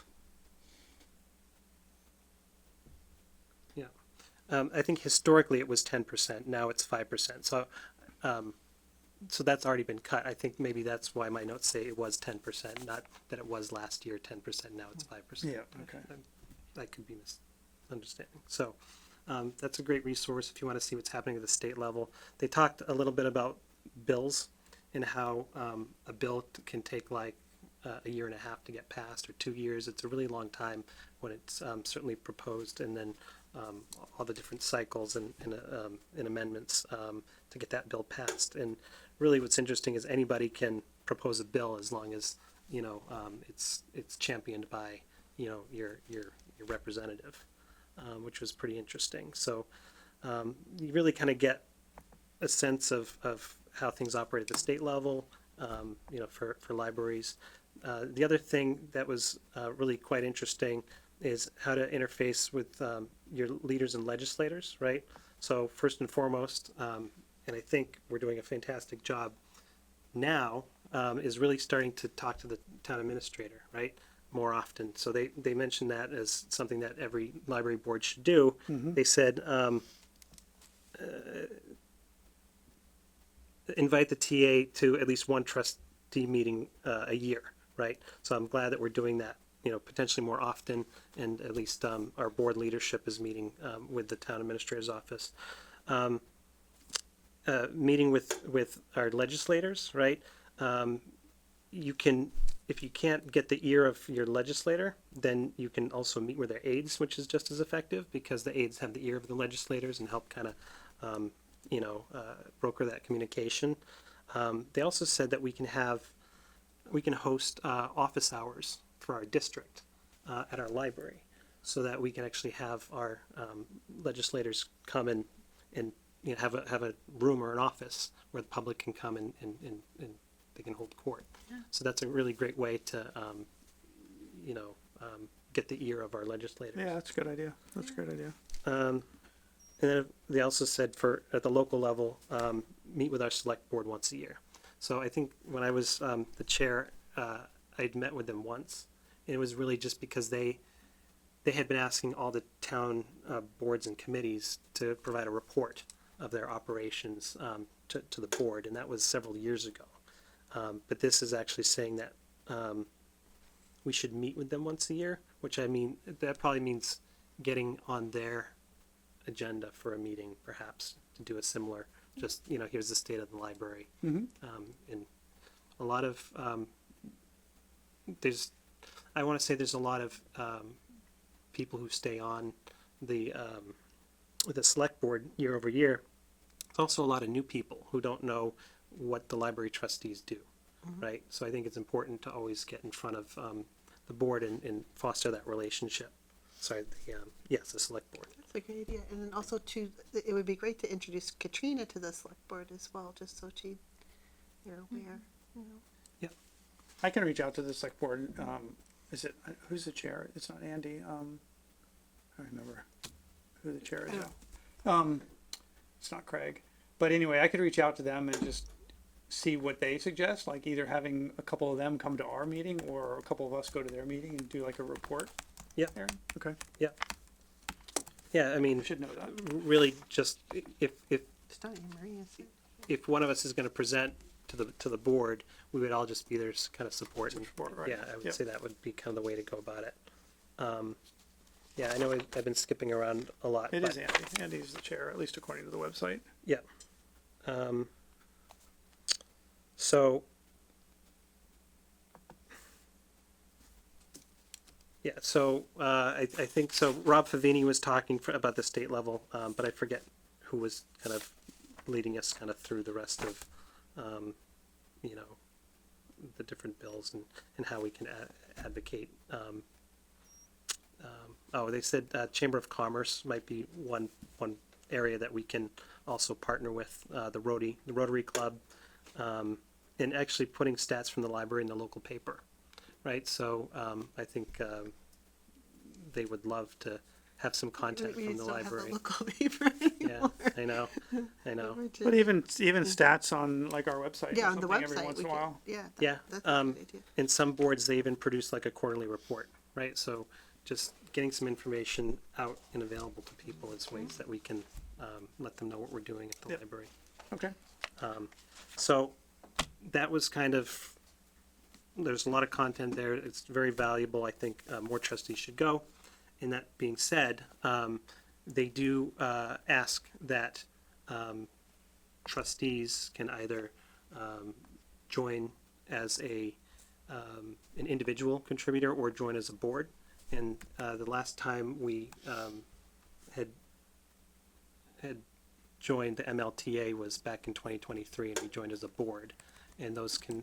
I think historically it was 10%. Now it's 5%. So, so that's already been cut. I think maybe that's why my notes say it was 10%, not that it was last year 10%. Now it's 5%. Yeah, okay. I could be misunderstanding. So, that's a great resource if you want to see what's happening at the state level. They talked a little bit about bills and how a bill can take like a year and a half to get passed, or 2 years. It's a really long time when it's certainly proposed, and then all the different cycles and amendments to get that bill passed. And really, what's interesting is anybody can propose a bill as long as it's championed by your representative, which was pretty interesting. So you really kind of get a sense of how things operate at the state level, for libraries. The other thing that was really quite interesting is how to interface with your leaders and legislators, right? So first and foremost, and I think we're doing a fantastic job now, is really starting to talk to the town administrator, right? More often. So they mentioned that as something that every library board should do. Mm-hmm. They said, invite the TA to at least one trustee meeting a year, right? So I'm glad that we're doing that, potentially more often, and at least our board leadership is meeting with the town administrator's office. Meeting with our legislators, right? You can, if you can't get the ear of your legislator, then you can also meet with their aides, which is just as effective, because the aides have the ear of the legislators and help kind of broker that communication. They also said that we can host office hours for our district at our library, so that we can actually have our legislators come and have a room or an office where the public can come and they can hold court. Yeah. So that's a really great way to get the ear of our legislators. Yeah, that's a good idea. That's a great idea. And then they also said at the local level, meet with our select board once a year. So I think when I was the chair, I'd met with them once, and it was really just because they had been asking all the town boards and committees to provide a report of their operations to the board, and that was several years ago. But this is actually saying that we should meet with them once a year, which that probably means getting on their agenda for a meeting, perhaps, to do a similar, just, here's the state of the library. Mm-hmm. And a lot of, there's a lot of people who stay on the select board year over year. There's also a lot of new people who don't know what the library trustees do, right? So I think it's important to always get in front of the board and foster that relationship. Sorry, the select board. that's a great idea. And then also it would be great to introduce Katrina to the select board as well, just so you're aware, I can reach out to the select board. Is it, who's the chair? It's not Andy. I don't remember who the chair is now. It's not Craig. But anyway, I could reach out to them and just see what they suggest, like either having a couple of them come to our meeting or a couple of us go to their meeting and do like a report. Yeah. Aaron? Okay. Yeah. Yeah, I mean, You should know that. really just if It's not even Maria's. if one of us is going to present to the board, we would all just be there to kind of support. And, Support, right. Yeah, I would Yep. say that would be kind of the way to go about it. Yeah, I know I've been skipping around a lot. It but, is Andy. Andy's the chair, at least according to the website. Yeah. So. Yeah, so I think so. Rob Favini was talking about the state level, but I forget who was kind of leading us kind of through the rest of, you know, the different bills and how we can advocate. They said Chamber of Commerce might be one area that we can also partner with the Rotary Club, and actually putting stats from the library in the local paper. Right, so I think they would love to have some content We from the still have library. the local paper Yeah, anymore. I know. But even stats on like our website Yeah, or on the something every website. once we in a could- while. Yeah. Yeah, That's a good idea. in some boards they even produce like a quarterly report, right? So just getting some information out and available to people is ways that we can let them know what we're doing at the Yep. library. Okay. So that was kind of. There's a lot of content there. It's very valuable. I think more trustees should go. And that being said, they do ask that trustees can either join as an individual contributor or join as a board. And the last time we had joined the MLTA was back in 2023, and we joined as a board. And those can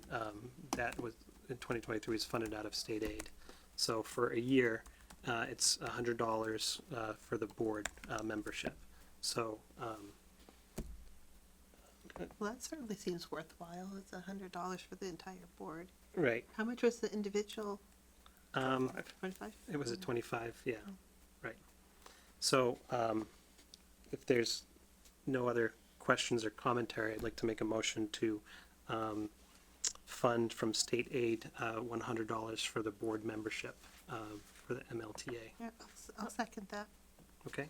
that was in 2023 was funded out of state aid. So for a year, it's $100 for the board membership. So Well, that certainly seems worthwhile. It's $100 for the entire board. right, How much was the individual? 25? it was at 25. Yeah, right. So if there's no other questions or commentary, I'd like to make a motion to fund from state aid $100 for the board membership for the MLTA. Yeah, I'll second that. Okay.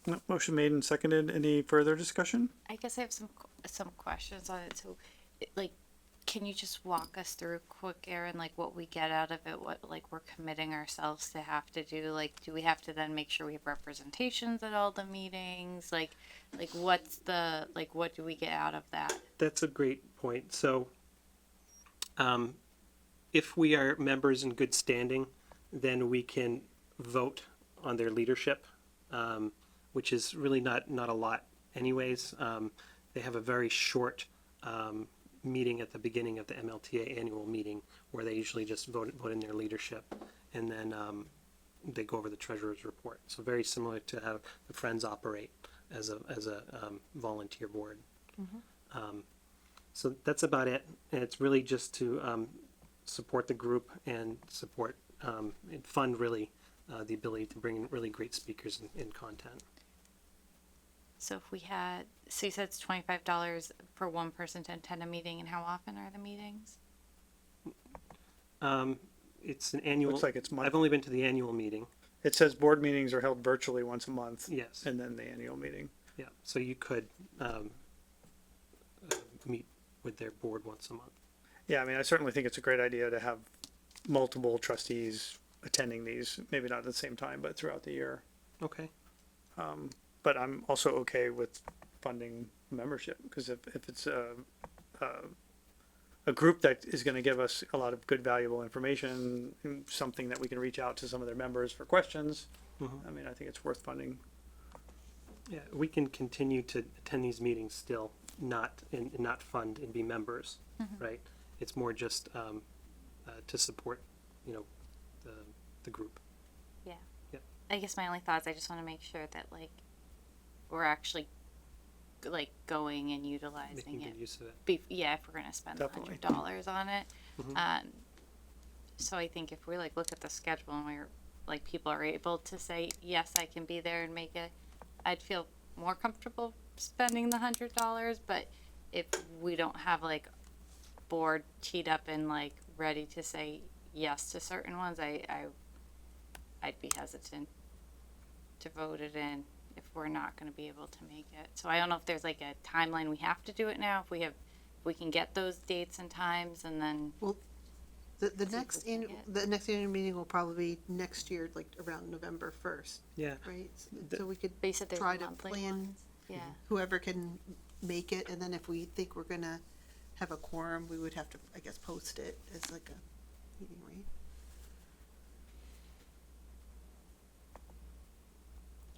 No, motion made and seconded. Any further discussion? I guess I have some questions on it. So, like, can you just walk us through quick, Aaron, like what we get out of it, what like we're committing ourselves to have to do? Like, do we have to then make sure we have representations at all the meetings? Like what's the what do we get out of that? That's a great point. So, if we are members in good standing, then we can vote on their leadership, which is really not a lot anyways. They have a very short meeting at the beginning of the MLTA annual meeting where they usually just vote in their leadership, and then they go over the treasurer's report. So very similar to how the Friends operate as a volunteer board. So that's about it, and it's really just to support the group and support and fund really the ability to bring in really great speakers and content. So if we had, so you said it's $25 for one person to attend a meeting, and how often are the meetings? It's an annual. Looks like it's I've only been to the annual meeting. It says board meetings are held virtually once a month. Yes. And then the annual meeting. Yeah. So you could meet with their board once a month. Yeah, I mean, I certainly think it's a great idea to have multiple trustees attending these, maybe not at the same time, but throughout the year. Okay. But I'm also okay with funding membership, because if it's a group that is going to give us a lot of good, valuable information, something that we can reach out to some of their members for questions, I mean, I think it's worth funding. Yeah, we can continue to attend these meetings still, not fund and be members, right? It's more just to support, the group. Yeah. Yep. I guess my only thought is I just want to make sure that like we're actually like going and utilizing Making it. good use of it. Yeah, if we're gonna spend Definitely. $100 on it. So I think if we like look at the schedule and we're like people are able to say yes, I can be there and make it, I'd feel more comfortable spending the $100. But if we don't have like board teed up and like ready to say yes to certain ones, I'd be hesitant. to vote it in if we're not gonna be able to make it. So I don't know if there's like a timeline we have to do it now, if we can get those dates and times and then, The See if next we can annual, the next annual meeting will probably be next year, like around November 1st, Yeah. right? So we could but you said there's try to monthly plan ones. Yeah, whoever can make it, and then if we think we're gonna have a quorum, we would have to, I guess, post it as like a meeting, right?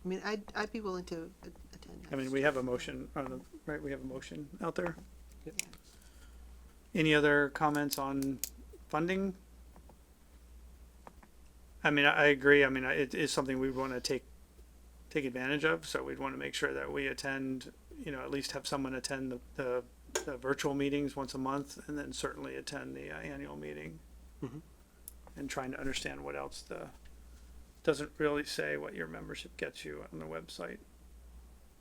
I mean, I'd be willing to attend. I mean, we have a motion on the, right, we have a motion out there. Yep. Any other comments on funding? I mean, I agree. I mean, it is something we want to take advantage of, so we'd want to make sure that we attend, you know, at least have someone attend the virtual meetings once a month, and then certainly attend the annual meeting. Mhm. And trying to understand what else doesn't really say what your membership gets you on the website.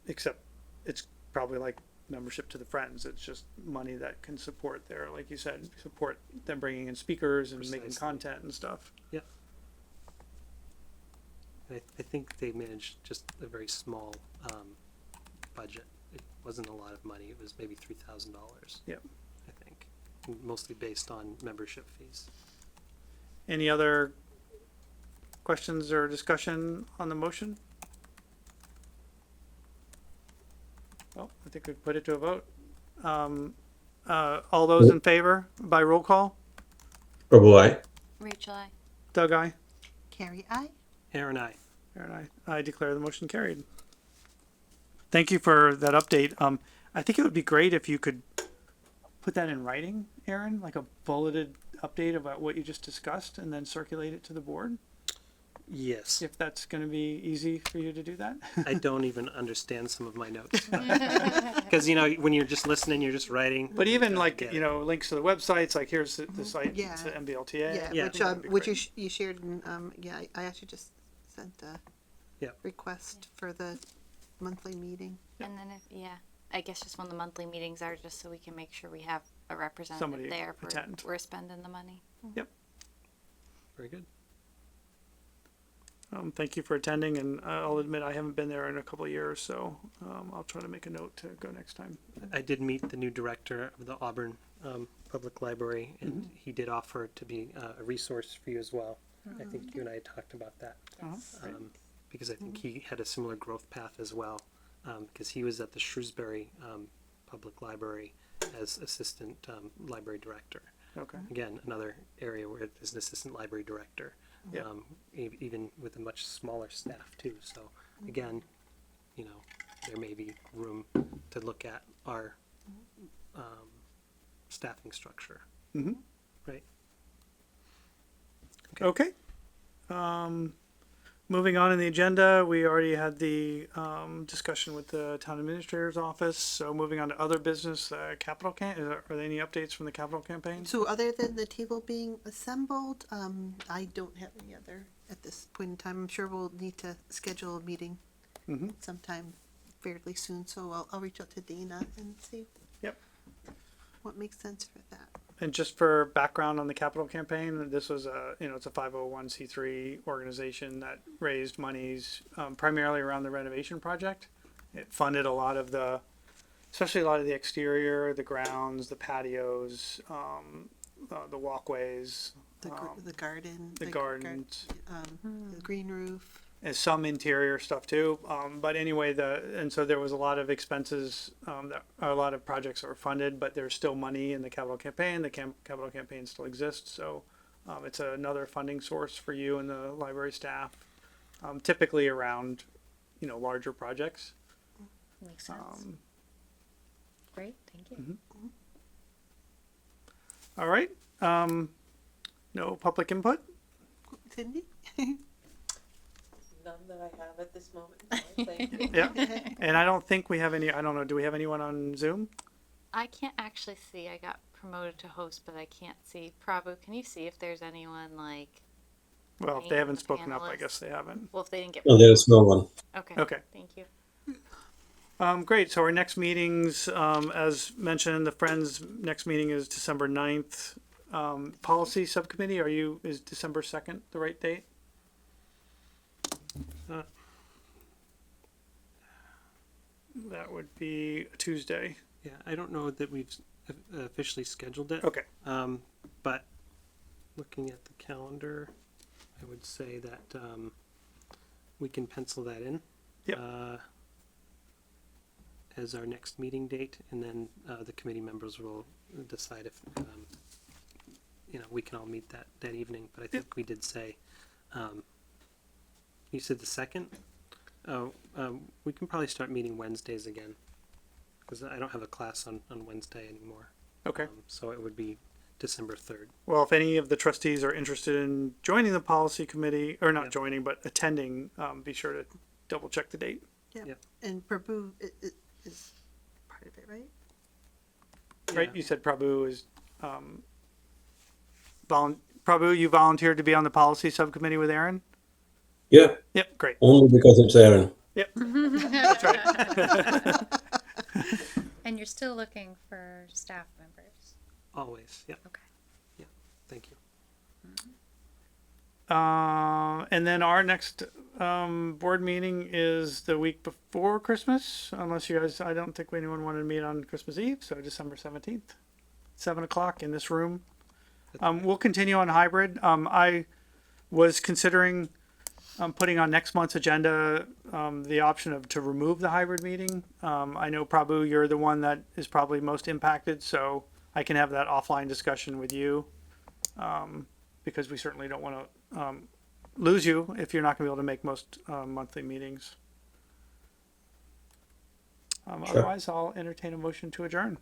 Except it's probably like membership to the Friends. It's just money that can support their, like you said, support them bringing in speakers and making Precisely. content and stuff. I think they managed just a very small budget. It wasn't a lot of money. It was maybe $3,000. Yep. I think, mostly based on membership fees. Any other questions or discussion on the motion? Well, I think we've put it to a vote. All those in favor by roll call? Prabhu, aye. Rachel, I. Doug, aye. Carrie, aye? Aaron, I. Aaron, I declare the motion carried. Thank you for that update. I think it would be great if you could put that in writing, Aaron, like a bulleted update about what you just discussed, and then circulate it to the board, Yes. if that's gonna be easy for you to do that. I don't even understand some of my notes. Because, you know, when you're just listening, you're just writing. But even I like, get you it. know, links to the websites, like here's the site, Yeah. to MBLTA. Yeah, Yeah. which, That'd be which great. you shared, in, yeah, I actually just sent a Yep. request for the monthly meeting. And then I guess just when the monthly meetings are, just so we can make sure we have a representative Somebody there if attend. we're spending the money. Very good. Thank you for attending, and I'll admit I haven't been there in a couple of years, so I'll try to make a note to go next time. I did meet the new director of the Auburn Public Library, and he did offer to be a resource for you as well. I think you and I had talked about that. Because I think he had a similar growth path as well, because he was at the Shrewsbury Public Library as assistant library director. Okay. Again, another area where there's an assistant library director, Yeah. even with a much smaller staff too. So again, you know, there may be room to look at our staffing structure. Mhm. Right. Okay. Moving on in the agenda, we already had the discussion with the town administrator's office. So moving on to other business, capital are there any updates from the capital campaign? So other than the table being assembled, I don't have any other at this point in time. I'm sure we'll need to schedule a meeting Mhm. sometime fairly soon, so I'll reach out to Dana and see. Yep. What makes sense for that. And just for background on the capital campaign, this was it's a 501c3 organization that raised monies primarily around the renovation project. It funded especially a lot of the exterior, the grounds, the patios, the walkways, The garden. the gardens, The green roof. and some interior stuff too. But anyway, so there was a lot of expenses, a lot of projects that were funded, but there's still money in the capital campaign. The capital campaign still exists, so it's another funding source for you and the library staff. Typically around, larger projects. Makes sense. Great, thank you. All right. No public input. Cindy? None that I have at this moment in time, thank you. Yeah. And I don't think we have any. I don't know. Do we have anyone on Zoom? I can't actually see. I got promoted to host, but I can't see. Prabhu, can you see if there's anyone like? Well, if Any they of haven't the spoken up, I panelists? guess they haven't. Well, if they didn't get. No, there is no one. Okay. Okay. Thank you. Great. So our next meetings, as mentioned, the Friends next meeting is December 9th. Policy Subcommittee, is December 2nd the right date? that would be a Tuesday. Yeah, I don't know that we've officially scheduled it. Okay. But looking at the calendar, I would say that we can pencil that in. Yep. As our next meeting date, and then the committee members will decide if we can all meet that evening. But I think we did say, you said the 2nd. Oh, we can probably start meeting Wednesdays again, because I don't have a class on Wednesday anymore. Okay. So it would be December 3rd. Well, if any of the trustees are interested in joining the policy committee, or not Yep. joining, but attending, be sure to double check the date. Yeah. Yep. And Prabhu is part of it, right? Right? Yeah. You said Prabhu is, Prabhu, you volunteered to be on the policy subcommittee with Aaron? Yeah, Yep, great. only because it's Aaron. Yep, that's right. And you're still looking for staff members. Always. Yeah. Okay. Yeah. Thank you. And then our next board meeting is the week before Christmas, unless you guys, I don't think anyone wanted to meet on Christmas Eve, so December 17th, 7:00 in this room. We'll continue on hybrid. I was considering putting on next month's agenda the option of to remove the hybrid meeting. I know Prabhu, you're the one that is probably most impacted, so I can have that offline discussion with you, because we certainly don't want to lose you if you're not going to be able to make most monthly meetings. Sure. Otherwise, I'll entertain a motion to adjourn.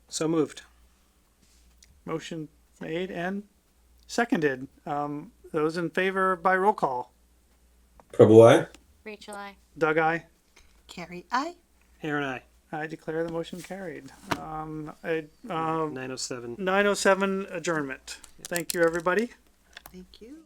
So moved. Motion made and seconded. Those in favor by roll call. Prabhu, I. Rachel, I. Doug, aye. Carrie, I. Aaron, I declare the motion carried. 9:07. 9:07 adjournment. Thank you, everybody. Thank you.